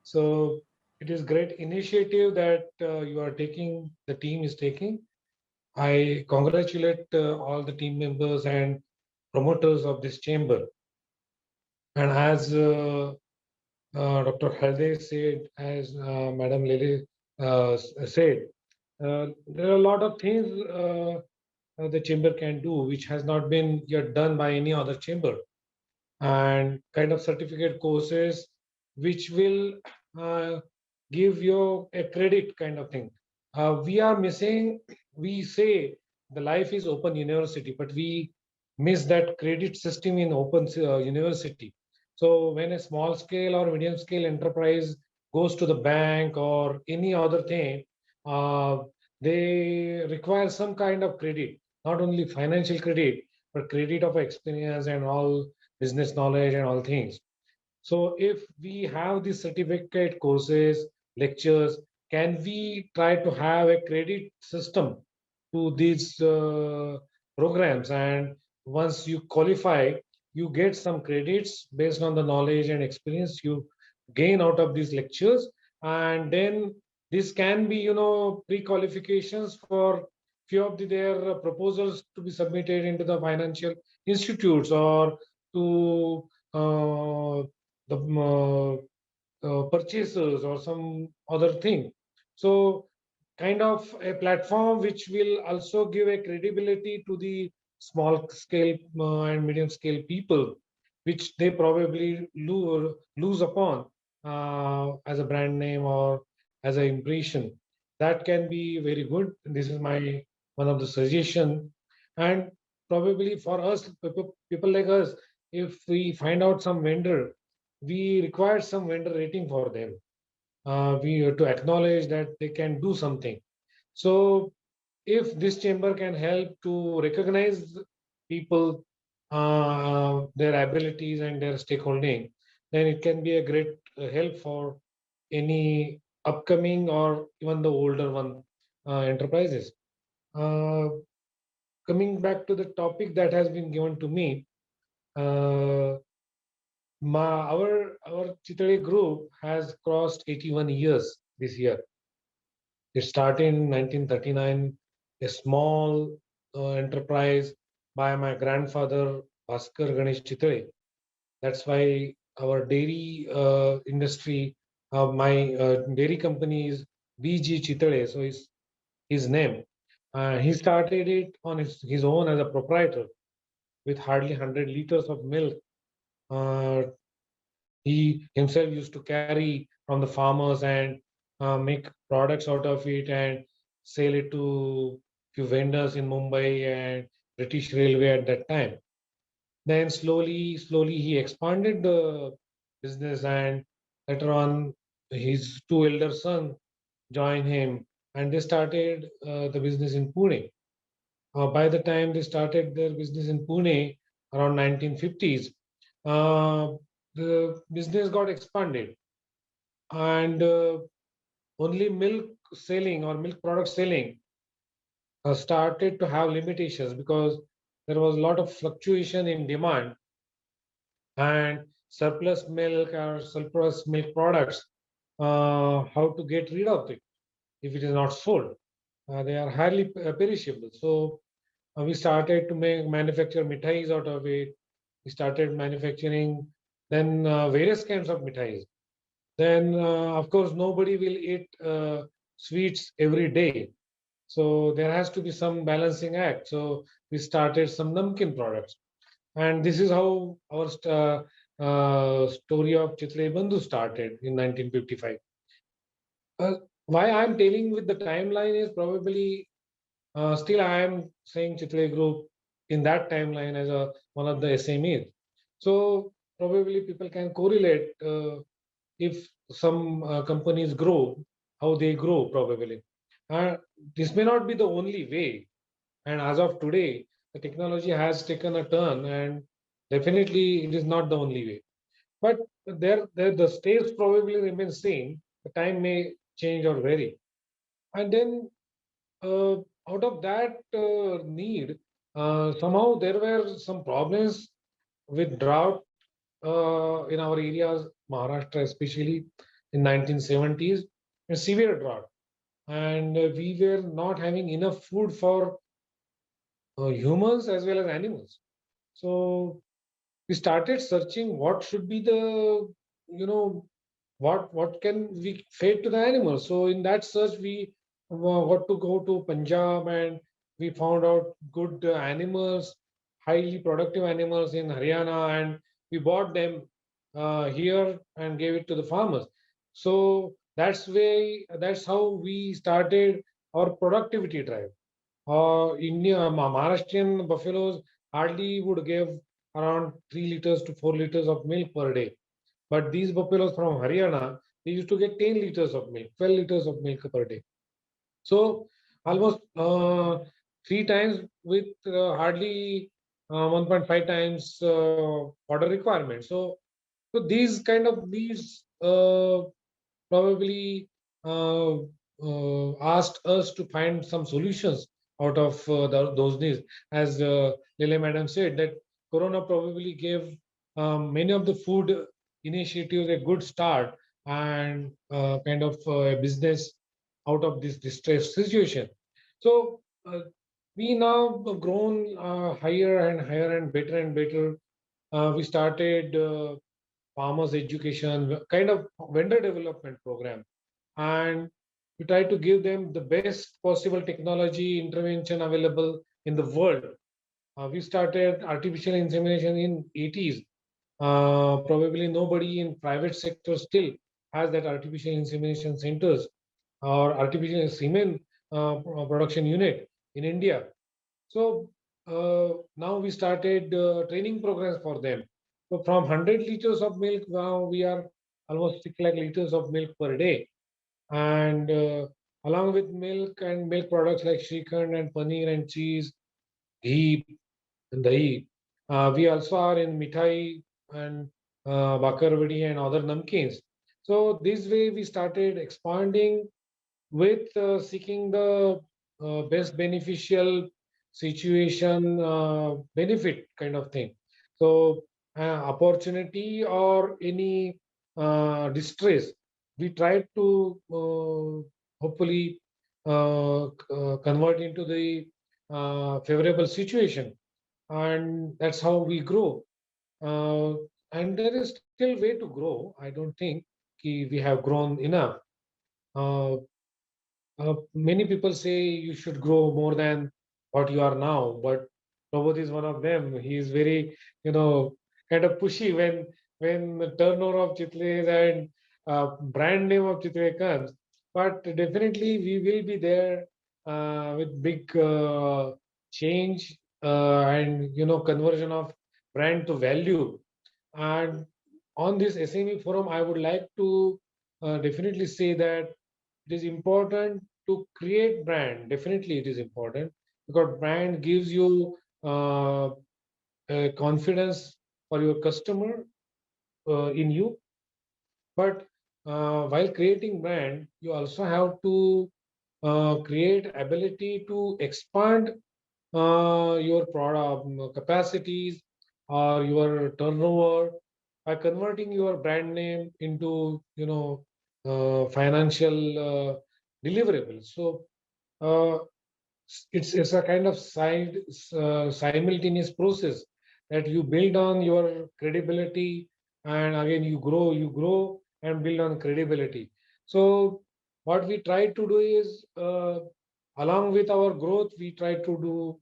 Speaker 9: So it is great initiative that you are taking, the team is taking. I congratulate all the team members and promoters of this chamber. And as Dr. Halde said, as Madam Lele said, there are a lot of things the chamber can do, which has not been yet done by any other chamber, and kind of certificate courses, which will give you a credit kind of thing. We are missing, we say the life is open university, but we miss that credit system in open university. So when a small scale or medium scale enterprise goes to the bank or any other thing, they require some kind of credit, not only financial credit, but credit of experience and all business knowledge and all things. So if we have these certificate courses, lectures, can we try to have a credit system to these programs? And once you qualify, you get some credits based on the knowledge and experience you gain out of these lectures. And then this can be, pre-qualifications for few of their proposals to be submitted into the financial institutes or to the purchasers or some other thing. So kind of a platform which will also give a credibility to the small scale and medium scale people, which they probably lose upon as a brand name or as an impression. That can be very good. This is my one of the suggestion. And probably for us, people like us, if we find out some vendor, we require some vendor rating for them. We have to acknowledge that they can do something. So if this chamber can help to recognize people, their abilities and their stakeholding, then it can be a great help for any upcoming or even the older one enterprises. Coming back to the topic that has been given to me, our Chitale group has crossed 81 years this year. It started in 1939, a small enterprise by my grandfather Bhaskar Ganesh Chitale. That's why our dairy industry, my dairy company is BG Chitale, so his name. He started it on his own as a proprietor with hardly 100 liters of milk. He himself used to carry from the farmers and make products out of it and sell it to few vendors in Mumbai and British Railway at that time. Then slowly he expanded the business, and later on his two elder sons joined him and they started the business in Pune. By the time they started their business in Pune around 1950s, the business got expanded, and only milk selling or milk product selling started to have limitations because there was a lot of fluctuation in demand, and surplus milk or surplus milk products, how to get rid of it if it is not sold. They are highly perishable. So we started to manufacture mithais out of it. We started manufacturing then various kinds of mithais. Then, of course, nobody will eat sweets every day. So there has to be some balancing act. So we started some namkeen products. And this is how our story of Chitale Bandhu started in 1955. Why I'm telling with the timeline is probably still I am saying Chitale Group in that timeline as one of the SMEs. So probably people can correlate if some companies grow, how they grow probably. This may not be the only way. And as of today, the technology has taken a turn, and definitely it is not the only way. But the stage probably remains same. The time may change or vary. And then out of that need, somehow there were some problems with drought in our areas, Maharashtra especially in 1970s, a severe drought. And we were not having enough food for humans as well as animals. So we started searching what should be the, what can we feed to the animals. So in that search, we got to go to Punjab, and we found out good animals, highly productive animals in Haryana, and we bought them here and gave it to the farmers. So that's how we started our productivity drive. Maharashtrian buffaloes hardly would give around 3 liters to 4 liters of milk per day. But these buffaloes from Haryana, they used to get 10 liters of milk, 12 liters of milk per day. So almost 3 times with hardly 1.5 times water requirement. So these probably asked us to find some solutions out of those needs. As Lele Madam said, that Corona probably gave many of the food initiatives a good start and kind of a business out of this distressed situation. So we now have grown higher and higher and better. We started farmers education, kind of vendor development program. And we try to give them the best possible technology intervention available in the world. We started artificial insemination in 80s. Probably nobody in private sector still has that artificial insemination centers or artificial semen production unit in India. So now we started training programs for them. So from 100 liters of milk, now we are almost 6 lakh liters of milk per day. And along with milk and milk products like Shrikhand and paneer and cheese, ghee and dahi, we also are in mithai and bakarvadi and other namkeens. So this way we started expanding with seeking the best beneficial situation benefit kind of thing. So opportunity or any distress, we try to hopefully convert into the favorable situation, and that's how we grow. And there is still way to grow. I don't think we have grown enough. Many people say you should grow more than what you are now, but Prabodh is one of them. He is very, kind of pushy when the turnover of Chitle and brand name of Chitle comes. But definitely we will be there with big change and conversion of brand to value. And on this SME forum, I would like to definitely say that it is important to create brand. Definitely it is important, because brand gives you confidence for your customer in you. But while creating brand, you also have to create ability to expand your product capacities or your turnover by converting your brand name into financial deliverables. So it's a kind of simultaneous process that you build on your credibility, and again you grow and build on credibility. So what we try to do is, along with our growth, we try to do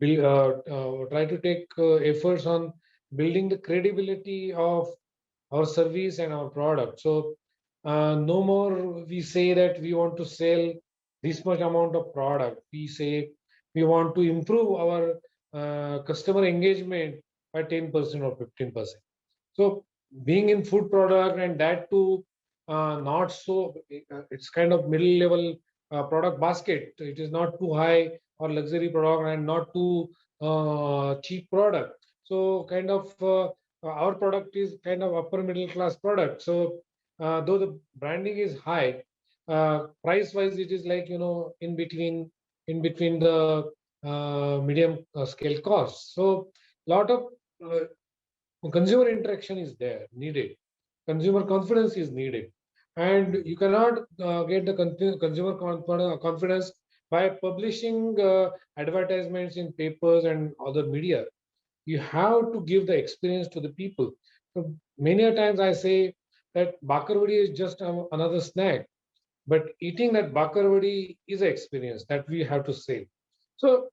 Speaker 9: try to take efforts on building the credibility of our service and our product. So no more we say that we want to sell this much amount of product. We say we want to improve our customer engagement by 10% or 15%. So being in food product, and that too not so, it's kind of middle level product basket. It is not too high or luxury product and not too cheap product. So kind of our product is kind of upper middle class product. So though the branding is high, price wise it is like in between the medium scale costs. So lot of consumer interaction is there needed, consumer confidence is needed, and you cannot get the consumer confidence by publishing advertisements in papers and other media. You have to give the experience to the people. So many a times I say that bakarwadi is just another snack, but eating that bakarwadi is an experience that we have to sell. So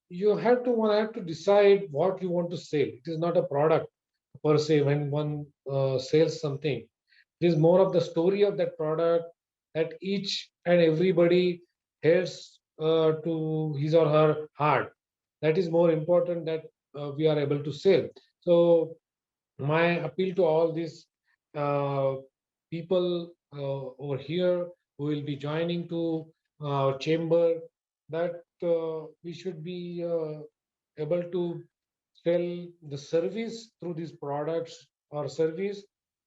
Speaker 9: you have to decide what you want to sell. It is not a product per se. When one sells something, it is more of the story of that product that each and everybody has to his or her heart. That is more important, that we are able to sell. So my appeal to all these people over here who will be joining to our chamber, that we should be able to sell the service through these products, or service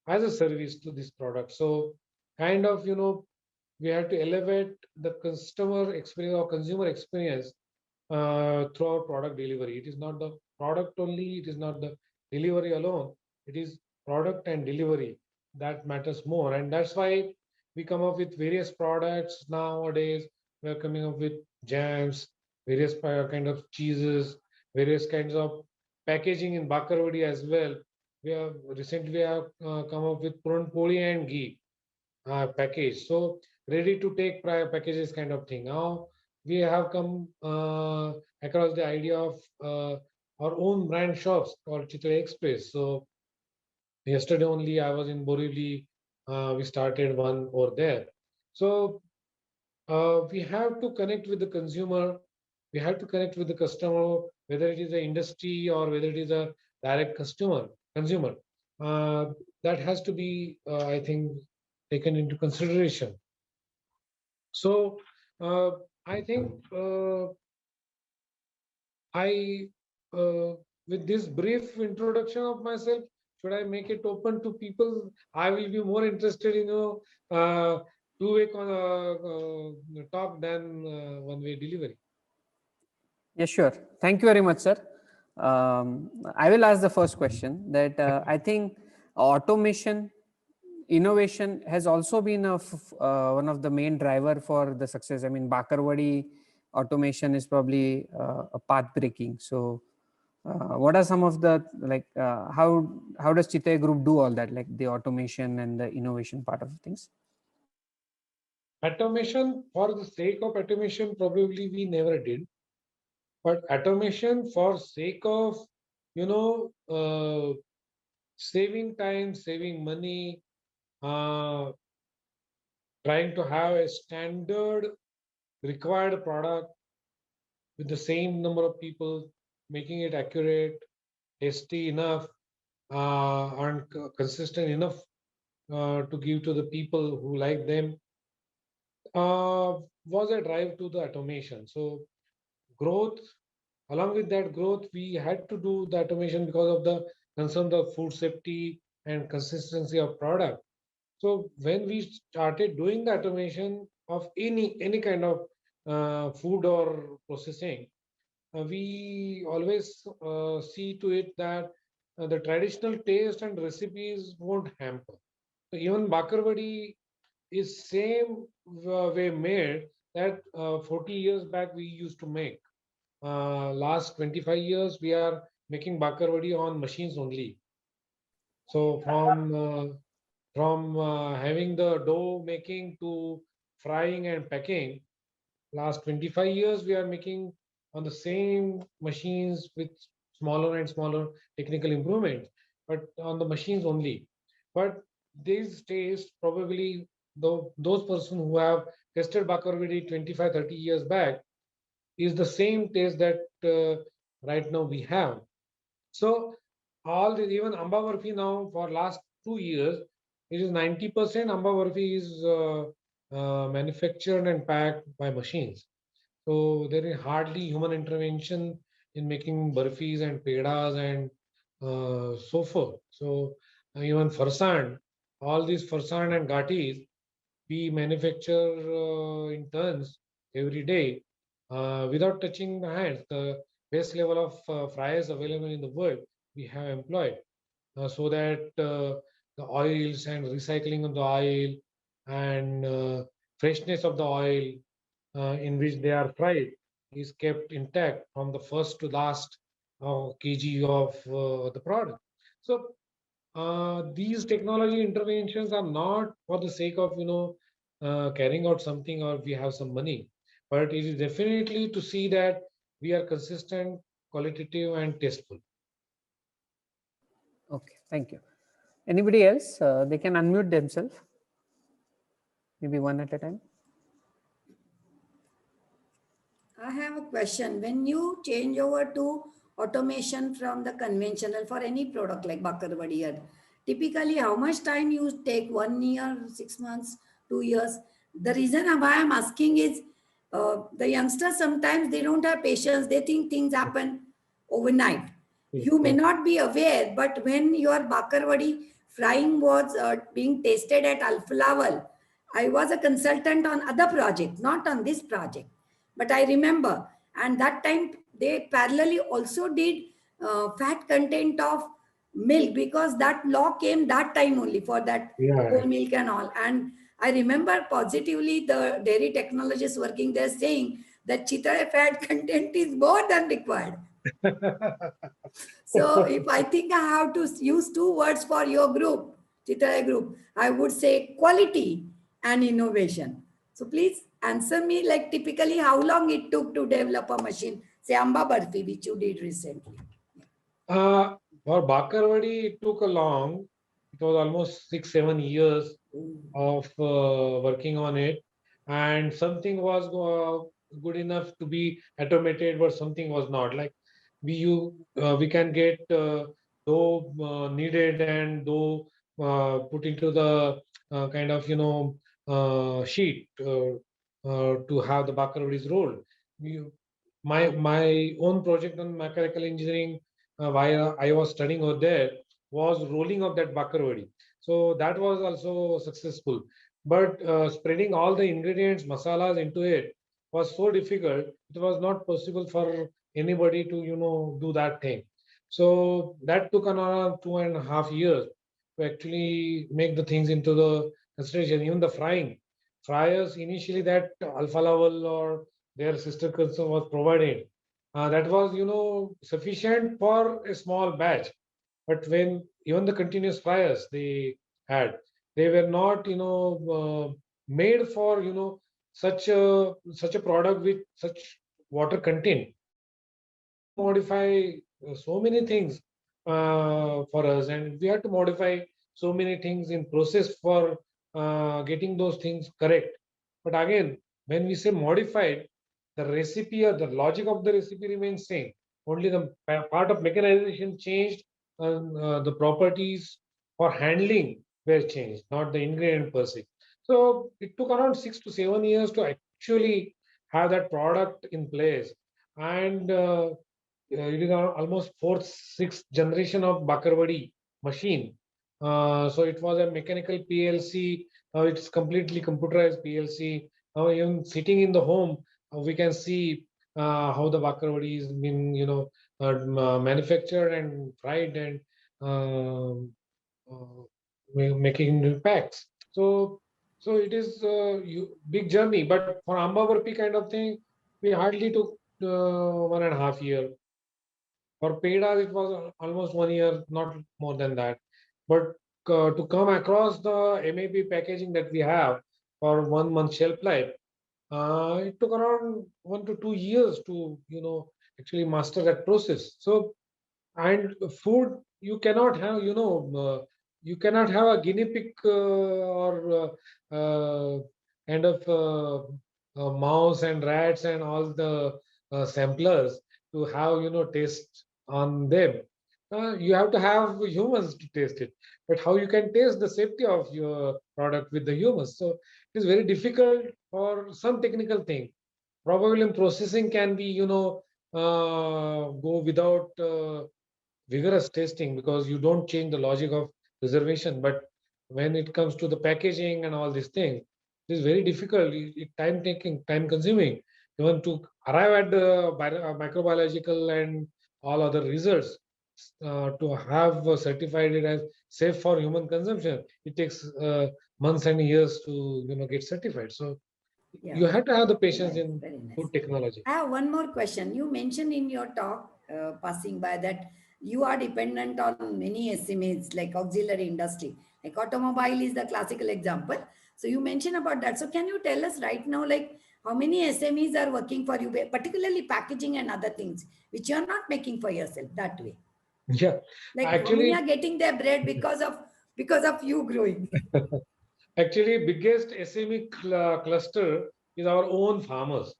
Speaker 9: as a service to this product. So kind of we have to elevate the customer experience or consumer experience through our product delivery. It is not the product only, it is not the delivery alone, it is product and delivery that matters more. And that's why we come up with various products nowadays. We are coming up with jams, various kind of cheeses, various kinds of packaging in bakarwadi as well. We have recently come up with puran poli and ghee package. So ready to take packages kind of thing. Now we have come across the idea of our own brand shops called Chitre Express. So yesterday only I was in Borivali. We started one over there. So we have to connect with the consumer. We have to connect with the customer, whether it is an industry or whether it is a direct consumer. That has to be, I think, taken into consideration. So I think with this brief introduction of myself, should I make it open to people? I will be more interested in two-way talk than one-way delivery.
Speaker 1: Yes, sure. Thank you very much, sir. I will ask the first question that I think automation, innovation has also been one of the main driver for the success. I mean, bakarwadi automation is probably a path breaking. So what are some of the, like, how does Chitaya Group do all that, like the automation and the innovation part of things?
Speaker 9: Automation for the sake of automation, probably we never did. But automation for sake of, saving time, saving money, trying to have a standard required product with the same number of people, making it accurate, tasty enough, and consistent enough to give to the people who like them, was a drive to the automation. So growth, along with that growth, we had to do the automation because of the concern of food safety and consistency of product. So when we started doing the automation of any kind of food or processing, we always see to it that the traditional taste and recipes won't hamper. So even bakarwadi is same way made that 40 years back we used to make. Last 25 years we are making bakarwadi on machines only. So from having the dough making to frying and packing, last 25 years we are making on the same machines with smaller and smaller technical improvements, but on the machines only. But these days, probably those persons who have tested bakarwadi 25-30 years back is the same taste that right now we have. So all the, even amba barfi now for last 2 years, it is 90% amba barfi is manufactured and packed by machines. So there is hardly human intervention in making burfis and pedas and so forth. So even farsan, all these farsan and gatis, we manufacture in tons every day without touching the hands. The best level of fryers available in the world we have employed so that the oils and recycling of the oil and freshness of the oil in which they are fried is kept intact from the first to last kg of the product. So these technology interventions are not for the sake of carrying out something or we have some money, but it is definitely to see that we are consistent, qualitative, and tasteful.
Speaker 1: Okay, thank you. Anybody else? They can unmute themselves. Maybe one at a time.
Speaker 3: I have a question. When you change over to automation from the conventional for any product like bakarwadi, typically how much time you take? 1 year, 6 months, 2 years? The reason why I'm asking is the youngsters sometimes they don't have patience. They think things happen overnight. You may not be aware, but when your bakarwadi frying was being tasted at Alfa Laval, I was a consultant on other project, not on this project. But I remember, and that time they parallelly also did fat content of milk because that law came that time only for that whole milk and all. And I remember positively the dairy technologists working there saying that Chitaya fat content is more than required. So if I think I have to use 2 words for your group, Chitaya group, I would say quality and innovation. So please answer me, like typically how long it took to develop a machine, say amba barfi, which you did recently.
Speaker 9: For bakarwadi, it took a long. It was almost 6-7 years of working on it, and something was good enough to be automated, but something was not. Like we can get dough kneaded and dough put into the kind of sheet to have the bakarwadis rolled. My own project on mechanical engineering while I was studying over there was rolling of that bakarwadi. So that was also successful. But spreading all the ingredients, masalas into it was so difficult. It was not possible for anybody to do that thing. So that took another 2.5 years to actually make the things into the consideration. Even the fryers initially that Alfa Laval or their sister concern was provided. That was, sufficient for a small batch. But when even the continuous fryers they had, they were not, made for, such a product with such water content. Modify so many things for us, and we had to modify so many things in process for getting those things correct. But again, when we say modified, the recipe or the logic of the recipe remains same. Only the part of mechanization changed, and the properties for handling were changed, not the ingredient per se. So it took around 6 to 7 years to actually have that product in place. And it is almost fourth, sixth generation of Bakarwadi machine. So it was a mechanical PLC. Now it's completely computerized PLC. Now even sitting in the home, we can see how the Bakarwadi is been, manufactured and fried and making new packs. So it is a big journey. But for Amba Barfi kind of thing, we hardly took 1.5 years. For pedas, it was almost 1 year, not more than that. But to come across the MAP packaging that we have for 1 month shelf life, it took around 1 to 2 years to, actually master that process. So, and food, you cannot have, you cannot have a guinea pig or kind of mouse and rats and all the samplers to have, taste on them. You have to have humans to taste it. But how you can taste the safety of your product with the humans? So it is very difficult for some technical thing. Probably in processing can be, go without vigorous testing because you don't change the logic of preservation. But when it comes to the packaging and all these things, it is very difficult, time taking, time consuming, even to arrive at the microbiological and all other results. To have certified it as safe for human consumption, it takes months and years to get certified. So you have to have the patience in food technology.
Speaker 3: I have one more question. You mentioned in your talk, passing by, that you are dependent on many SMEs like auxiliary industry. Like automobile is the classical example. So you mentioned about that. So can you tell us right now, like how many SMEs are working for you, particularly packaging and other things, which you are not making for yourself that way?
Speaker 9: Yeah,
Speaker 3: like
Speaker 9: actually,
Speaker 3: how many are getting their bread because of you growing?
Speaker 9: Actually, biggest SME cluster is our own farmers.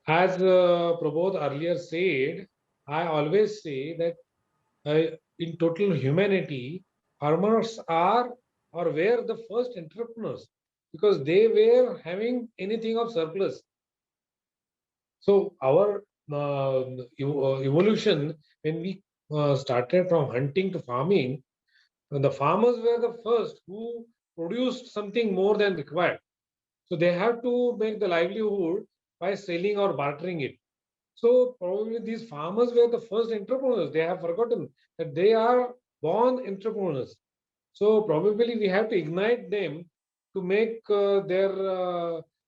Speaker 9: As Prabodh earlier said, I always say that in total humanity, farmers are or were the first entrepreneurs because they were having anything of surplus. So our evolution, when we started from hunting to farming, the farmers were the first who produced something more than required. So they have to make the livelihood by selling or bartering it. So probably these farmers were the first entrepreneurs. They have forgotten that they are born entrepreneurs. So probably we have to ignite them to make their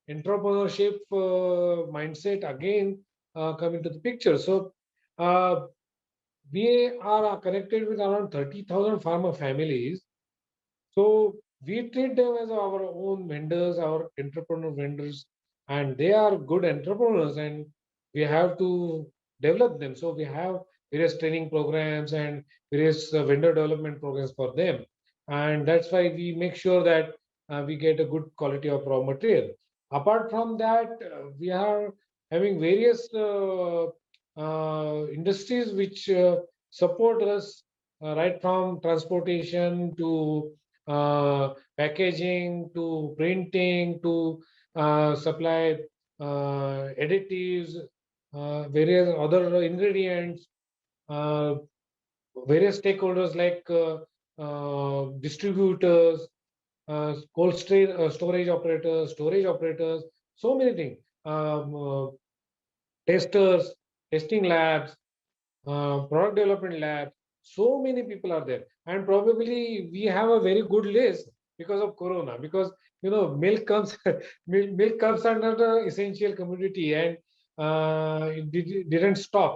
Speaker 9: entrepreneurship mindset again come into the picture. So we are connected with around 30,000 farmer families. So we treat them as our own vendors, our entrepreneur vendors, and they are good entrepreneurs, and we have to develop them. So we have various training programs and various vendor development programs for them, and that's why we make sure that we get a good quality of raw material. Apart from that, we are having various industries which support us right from transportation to packaging to printing to supply additives, various other ingredients, various stakeholders like distributors, storage operators, so many things, testers, testing labs, product development labs. So many people are there, and probably we have a very good list because of Corona, because milk comes milk comes under the essential commodity, and it didn't stop.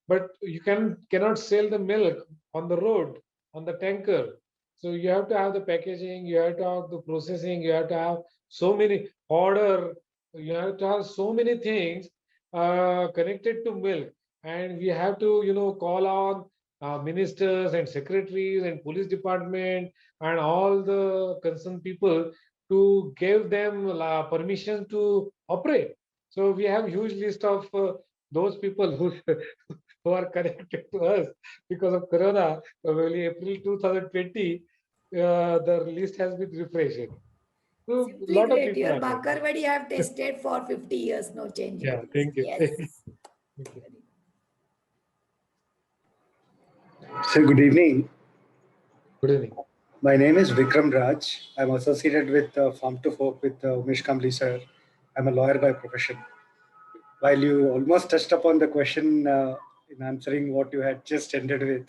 Speaker 9: But you cannot sell the milk on the road, on the tanker. So you have to have the packaging, you have to have the processing, you have to have so many order, you have to have so many things connected to milk, and we have to call on ministers and secretaries and police department and all the concerned people to give them permission to operate. So we have huge list of those people who who are connected to us because of Corona. Probably April 2020, the list has been refreshed. So
Speaker 3: Simply
Speaker 9: lot of
Speaker 3: great.
Speaker 9: people
Speaker 3: Your
Speaker 9: are there.
Speaker 3: Bakarwadi have tested for 50 years, no change.
Speaker 9: Yeah, thank you.
Speaker 3: Yes.
Speaker 9: Thank you.
Speaker 10: So good evening.
Speaker 9: Good evening.
Speaker 10: My name is Vikram Raj. I'm associated with Farm to Fork with Umesh Kambli sir. I'm a lawyer by profession. While you almost touched upon the question in answering what you had just ended with,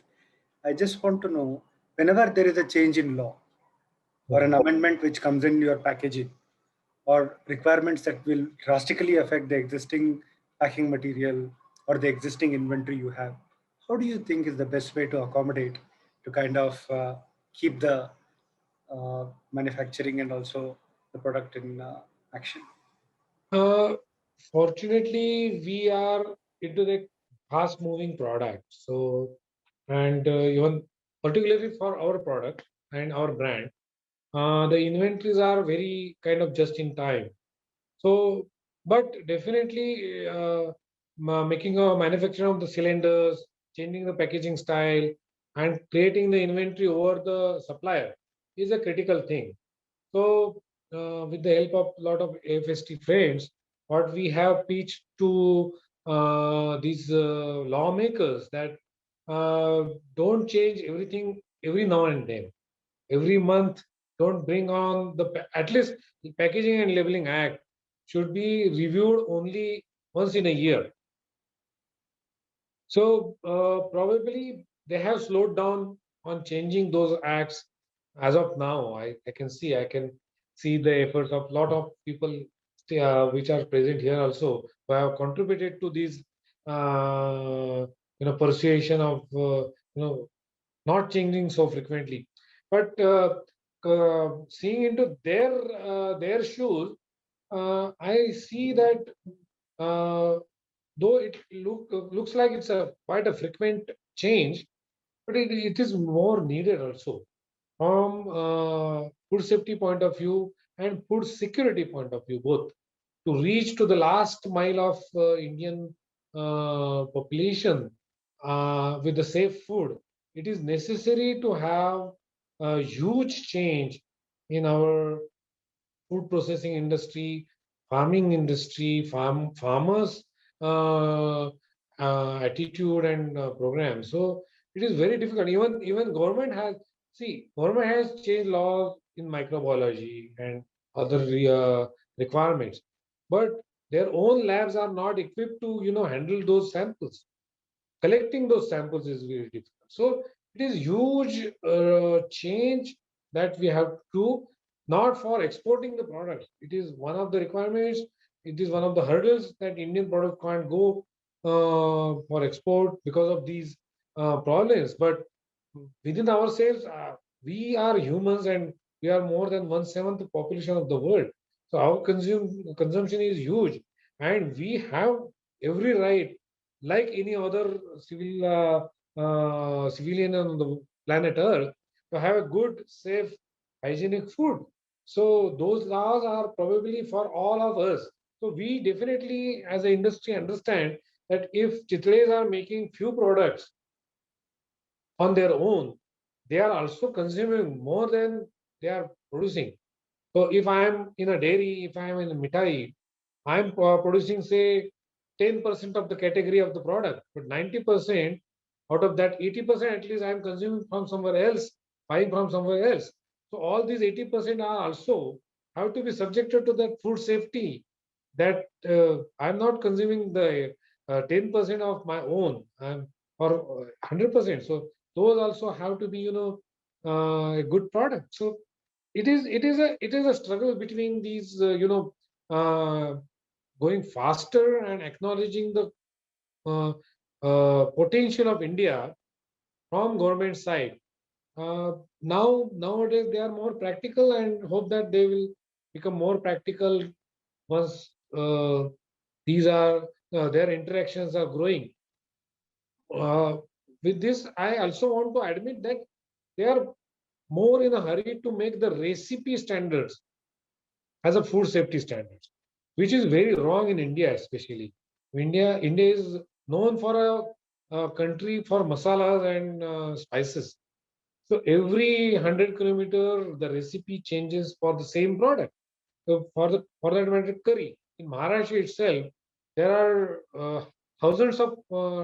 Speaker 10: I just want to know, whenever there is a change in law or an amendment which comes in your packaging or requirements that will drastically affect the existing packing material or the existing inventory you have, how do you think is the best way to accommodate to kind of keep the manufacturing and also the product in action?
Speaker 9: Fortunately, we are into the fast-moving product. So, and even particularly for our product and our brand, the inventories are very kind of just in time. So, but definitely making a manufacture of the cylinders, changing the packaging style, and creating the inventory over the supplier is a critical thing. So, with the help of a lot of AFST friends, what we have pitched to these lawmakers that don't change everything every now and then. Every month, don't bring on at least the Packaging and Labeling Act should be reviewed only once in a year. So probably they have slowed down on changing those acts as of now. I can see the efforts of a lot of people which are present here also who have contributed to this persuasion of not changing so frequently. But seeing into their shoes, I see that though it looks like it's quite a frequent change, but it is more needed also from food safety point of view and food security point of view, both to reach to the last mile of Indian population with the safe food. It is necessary to have a huge change in our food processing industry, farming industry, farmers' attitude and program. So it is very difficult. Even government has changed laws in microbiology and other requirements, but their own labs are not equipped to handle those samples. Collecting those samples is very difficult. So it is huge change that we have to, not for exporting the product. It is one of the requirements. It is one of the hurdles that Indian product can't go for export because of these problems. But within ourselves, we are humans and we are more than 1/7 the population of the world. So our consumption is huge, and we have every right, like any other civilian on the planet Earth, to have a good, safe, hygienic food. So those laws are probably for all of us. So we definitely, as an industry, understand that if Chitles are making few products on their own, they are also consuming more than they are producing. So if I am in a dairy, if I am in a mithai, I am producing, say, 10% of the category of the product, but 90% out of that 80% at least I am consuming from somewhere else, buying from somewhere else. So all these 80% are also have to be subjected to that food safety, that I'm not consuming the 10% of my own, or 100%. So those also have to be, a good product. So it is a struggle between these, going faster and acknowledging the potential of India from government side. Nowadays they are more practical, and hope that they will become more practical once these are their interactions are growing. With this, I also want to admit that they are more in a hurry to make the recipe standards as a food safety standards, which is very wrong in India, especially. India is known for a country for masalas and spices. So every 100 kilometer, the recipe changes for the same product. So for that matter, curry in Maharashtra itself, there are thousands of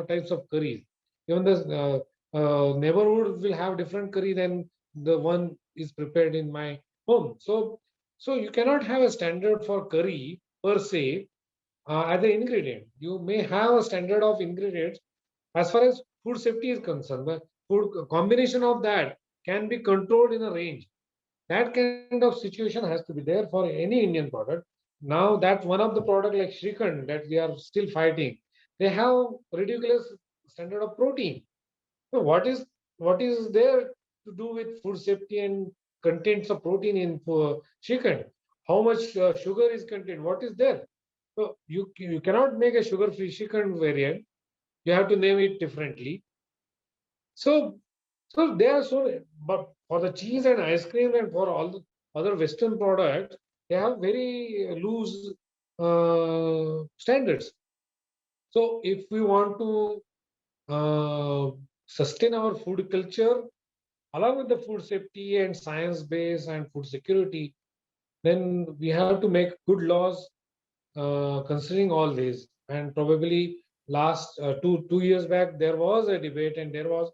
Speaker 9: types of curries. Even the neighborhood will have different curry than the one is prepared in my home. So you cannot have a standard for curry per se as an ingredient. You may have a standard of ingredients as far as food safety is concerned. The food combination of that can be controlled in a range. That kind of situation has to be there for any Indian product. Now that's one of the product like Shrikhand that we are still fighting. They have ridiculous standard of protein. So what is there to do with food safety and contents of protein in Shrikhand? How much sugar is contained? What is there? So you cannot make a sugar-free Shrikhand variant. You have to name it differently. So they are so, but for the cheese and ice cream and for all the other Western products, they have very loose standards. So if we want to sustain our food culture along with the food safety and science base and food security, then we have to make good laws considering all this. And probably last two years back, there was a debate and there was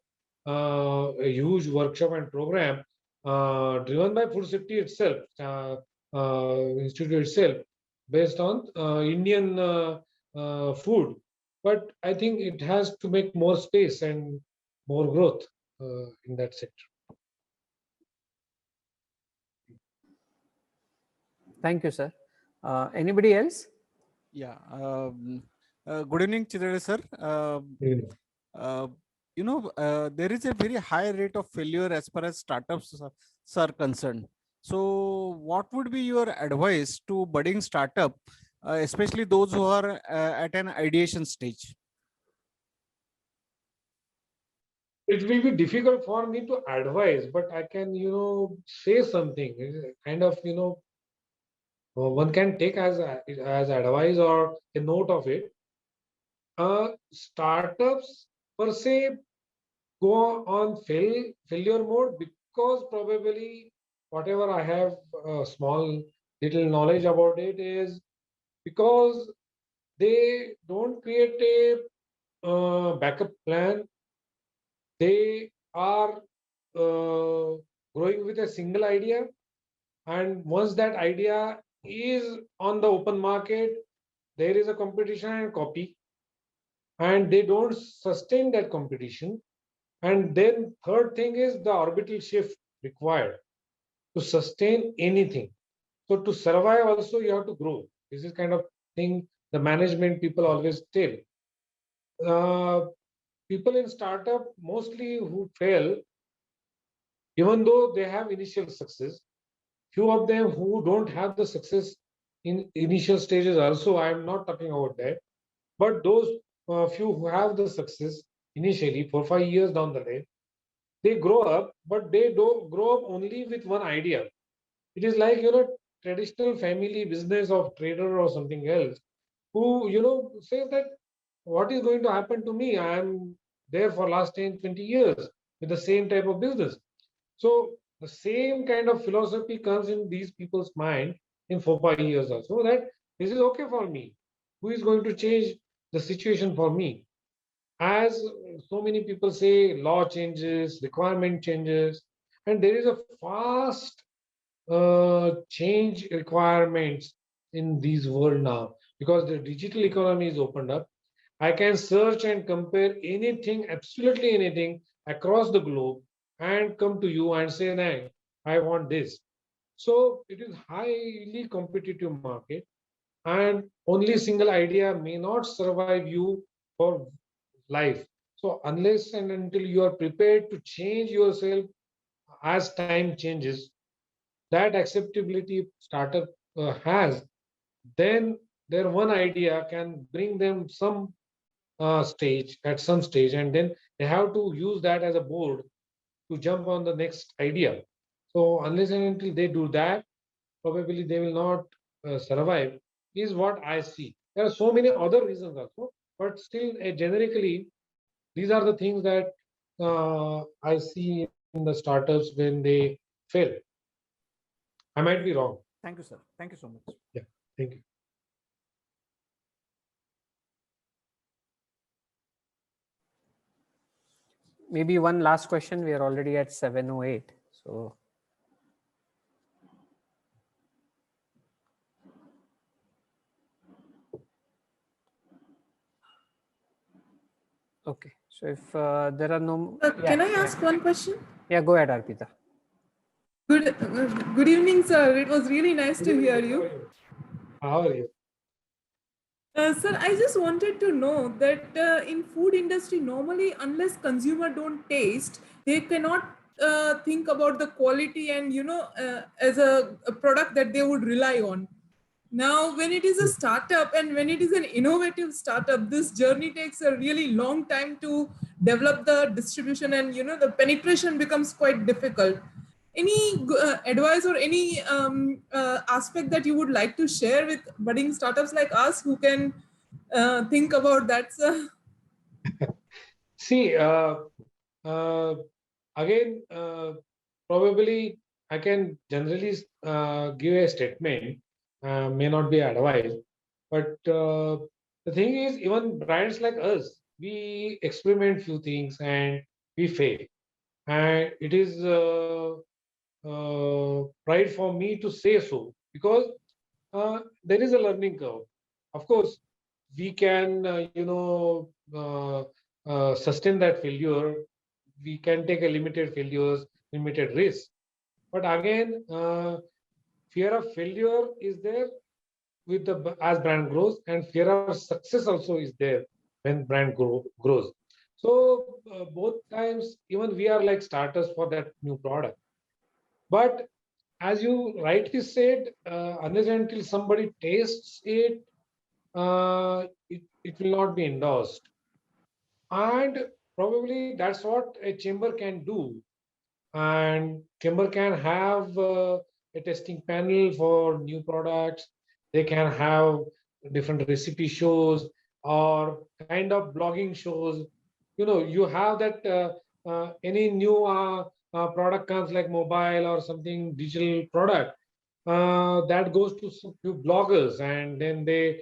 Speaker 9: a huge workshop and program driven by food safety itself, institute itself, based on Indian food. But I think it has to make more space and more growth in that sector.
Speaker 1: Thank you, sir. Anybody else?
Speaker 7: Yeah. Good evening, Chidare sir. There is a very high rate of failure as far as startups are concerned. So what would be your advice to budding startup, especially those who are at an ideation stage?
Speaker 9: It will be difficult for me to advise, but I can, say something. Kind of, one can take as advice or a note of it. Startups per se go on failure mode because probably whatever I have small little knowledge about it is because they don't create a backup plan. They are growing with a single idea, and once that idea is on the open market, there is a competition and copy, and they don't sustain that competition. And then third thing is the orbital shift required to sustain anything. So to survive also you have to grow. This is kind of thing the management people always tell. People in startup mostly who fail, even though they have initial success, few of them who don't have the success in initial stages also, I am not talking about that, but those few who have the success initially 4-5 years down the line, they grow up, but they don't grow up only with one idea. It is like, traditional family business of trader or something else who, says that what is going to happen to me? I am there for last 10-20 years with the same type of business. So the same kind of philosophy comes in these people's mind in 4-5 years or so, that this is okay for me. Who is going to change the situation for me? As so many people say, law changes, requirement changes, and there is a fast change requirements in this world now because the digital economy is opened up. I can search and compare anything, absolutely anything across the globe and come to you and say, "Nah, I want this." So it is highly competitive market, and only single idea may not survive you for life. So unless and until you are prepared to change yourself as time changes, that acceptability startup has, then their one idea can bring them some stage at some stage, and then they have to use that as a board to jump on the next idea. So unless and until they do that, probably they will not survive, is what I see. There are so many other reasons also, but still generically, these are the things that I see in the startups when they fail. I might be wrong.
Speaker 11: Thank you, sir. Thank you so much.
Speaker 9: Yeah, thank you.
Speaker 1: Maybe one last question. We are already at 7:08. So okay. So if there are no,
Speaker 2: Can I ask one question?
Speaker 1: Yeah, go ahead, Arpita.
Speaker 2: Good evening, sir. It was really nice to hear you.
Speaker 9: How are you?
Speaker 2: Sir, I just wanted to know that in food industry, normally, unless consumer don't taste, they cannot think about the quality and, as a product that they would rely on. Now, when it is a startup and when it is an innovative startup, this journey takes a really long time to develop the distribution, and, the penetration becomes quite difficult. Any advice or any aspect that you would like to share with budding startups like us who can think about that, sir?
Speaker 9: See, again, probably I can generally give a statement, may not be advice, but the thing is, even brands like us, we experiment few things and we fail. And it is pride for me to say so, because there is a learning curve. Of course, we can, sustain that failure. We can take a limited failures, limited risk. But again, fear of failure is there with the as brand grows, and fear of success also is there when brand grows. So both times, even we are like starters for that new product. But as you rightly said, unless and until somebody tastes it, it will not be endorsed. And probably that's what a chamber can do. And chamber can have a testing panel for new products. They can have different recipe shows or kind of blogging shows. You have that any new product comes like mobile or something digital product, that goes to some few bloggers, and then they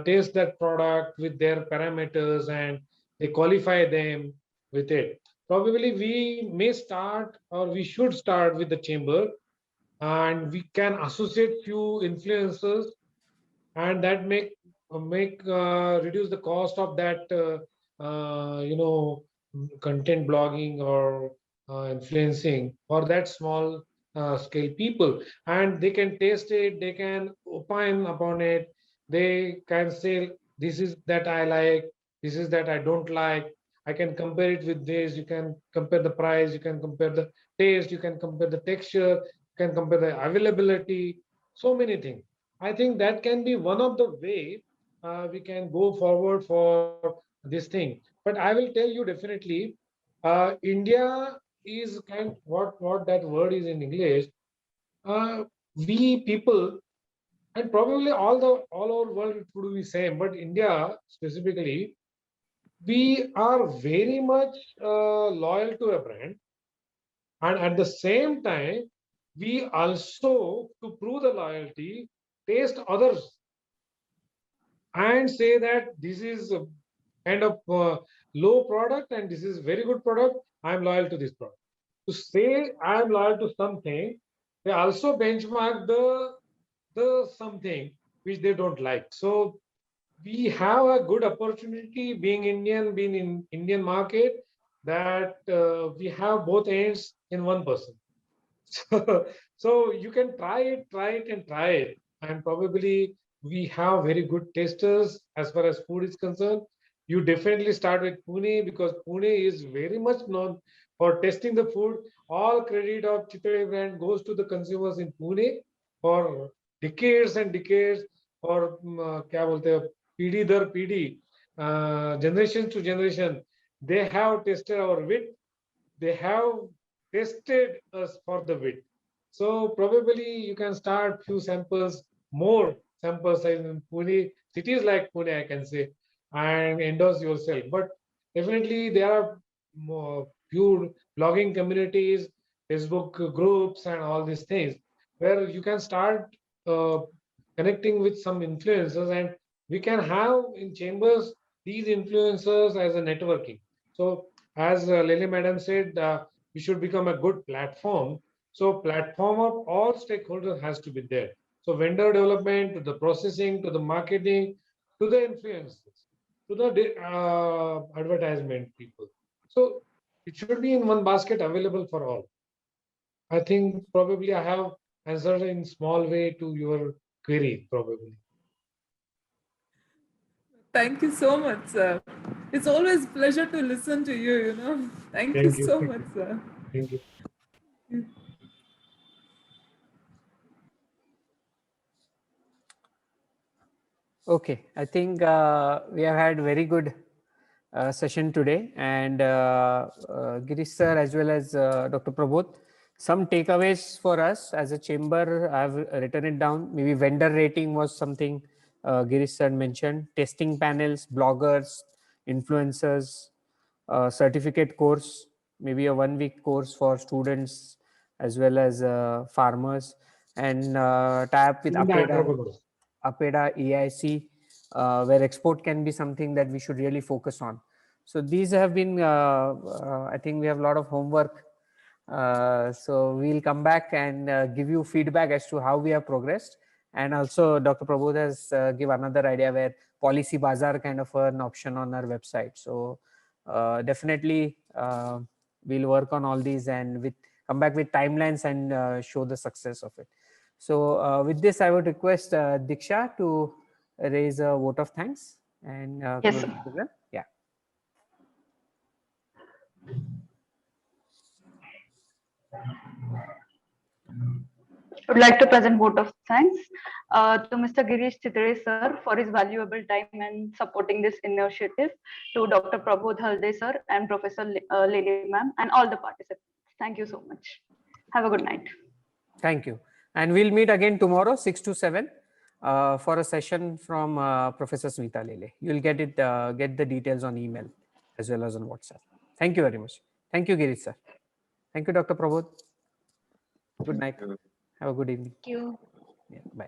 Speaker 9: taste that product with their parameters and they qualify them with it. Probably we may start, or we should start with the chamber, and we can associate few influencers, and that make reduce the cost of that content blogging or influencing for that small scale people, and they can taste it, they can opine upon it, they can say this is that I like, this is that I don't like, I can compare it with this, you can compare the price, you can compare the taste, you can compare the texture, you can compare the availability, so many things. I think that can be one of the way we can go forward for this thing. But I will tell you definitely, India is kind what that word is in English. We people, and probably all over world it would be same, but India specifically, we are very much loyal to a brand, and at the same time, we also, to prove the loyalty, taste others and say that this is a kind of low product and this is very good product, I'm loyal to this product. To say I'm loyal to something, they also benchmark the something which they don't like. So we have a good opportunity being Indian, being in Indian market, that we have both ends in one person. So you can try it. And probably we have very good testers as far as food is concerned. You definitely start with Pune because Pune is very much known for testing the food. All credit of Chitale brand goes to the consumers in Pune for decades and decades, or क्या बोलते हैं, पीढ़ी दर पीढ़ी, generation to generation. They have tested our wheat. They have tested us for the wheat. So probably you can start few samples, more sample size in Pune, cities like Pune, I can say, and endorse yourself. But definitely there are more few blogging communities, Facebook groups, and all these things where you can start connecting with some influencers, and we can have in chambers these influencers as a networking. So as Lily Madam said, we should become a good platform. So platform of all stakeholders has to be there. So vendor development, to the processing, to the marketing, to the influencers, to the advertisement people. So it should be in one basket, available for all. I think probably I have answered in small way to your query, probably.
Speaker 2: Thank you so much, sir. It's always pleasure to listen to you, you know. Thank you so much, sir.
Speaker 9: Thank you.
Speaker 1: Okay, I think we have had very good session today, and Girish sir as well as Dr. Prabodh, some takeaways for us as a chamber. I've written it down. Maybe vendor rating was something Girish sir mentioned. Testing panels, bloggers, influencers, certificate course, maybe a 1-week course for students as well as farmers, and tie up with APEDA EIC, where export can be something that we should really focus on. So these have been, I think we have a lot of homework. So we'll come back and give you feedback as to how we have progressed. And also Dr. Prabodh has given another idea where policy bazaar kind of an option on our website. So definitely we'll work on all these and come back with timelines and show the success of it. So with this, I would request Diksha to raise a vote of thanks and
Speaker 8: Yes,
Speaker 1: close
Speaker 8: sir.
Speaker 1: the program. Yeah.
Speaker 8: I would like to present vote of thanks to Mr. Girish Chitale sir for his valuable time and supporting this initiative, to Dr. Prabodh Halde sir and Professor Lily ma'am and all the participants. Thank you so much. Have a good night.
Speaker 1: Thank you. And we'll meet again tomorrow, 6 to 7, for a session from Professor Smita Lele. You'll get the details on email as well as on WhatsApp. Thank you very much. Thank you, Girish sir. Thank you, Dr. Prabodh. Good night. Have a good evening.
Speaker 8: Thank you.
Speaker 1: Yeah, bye.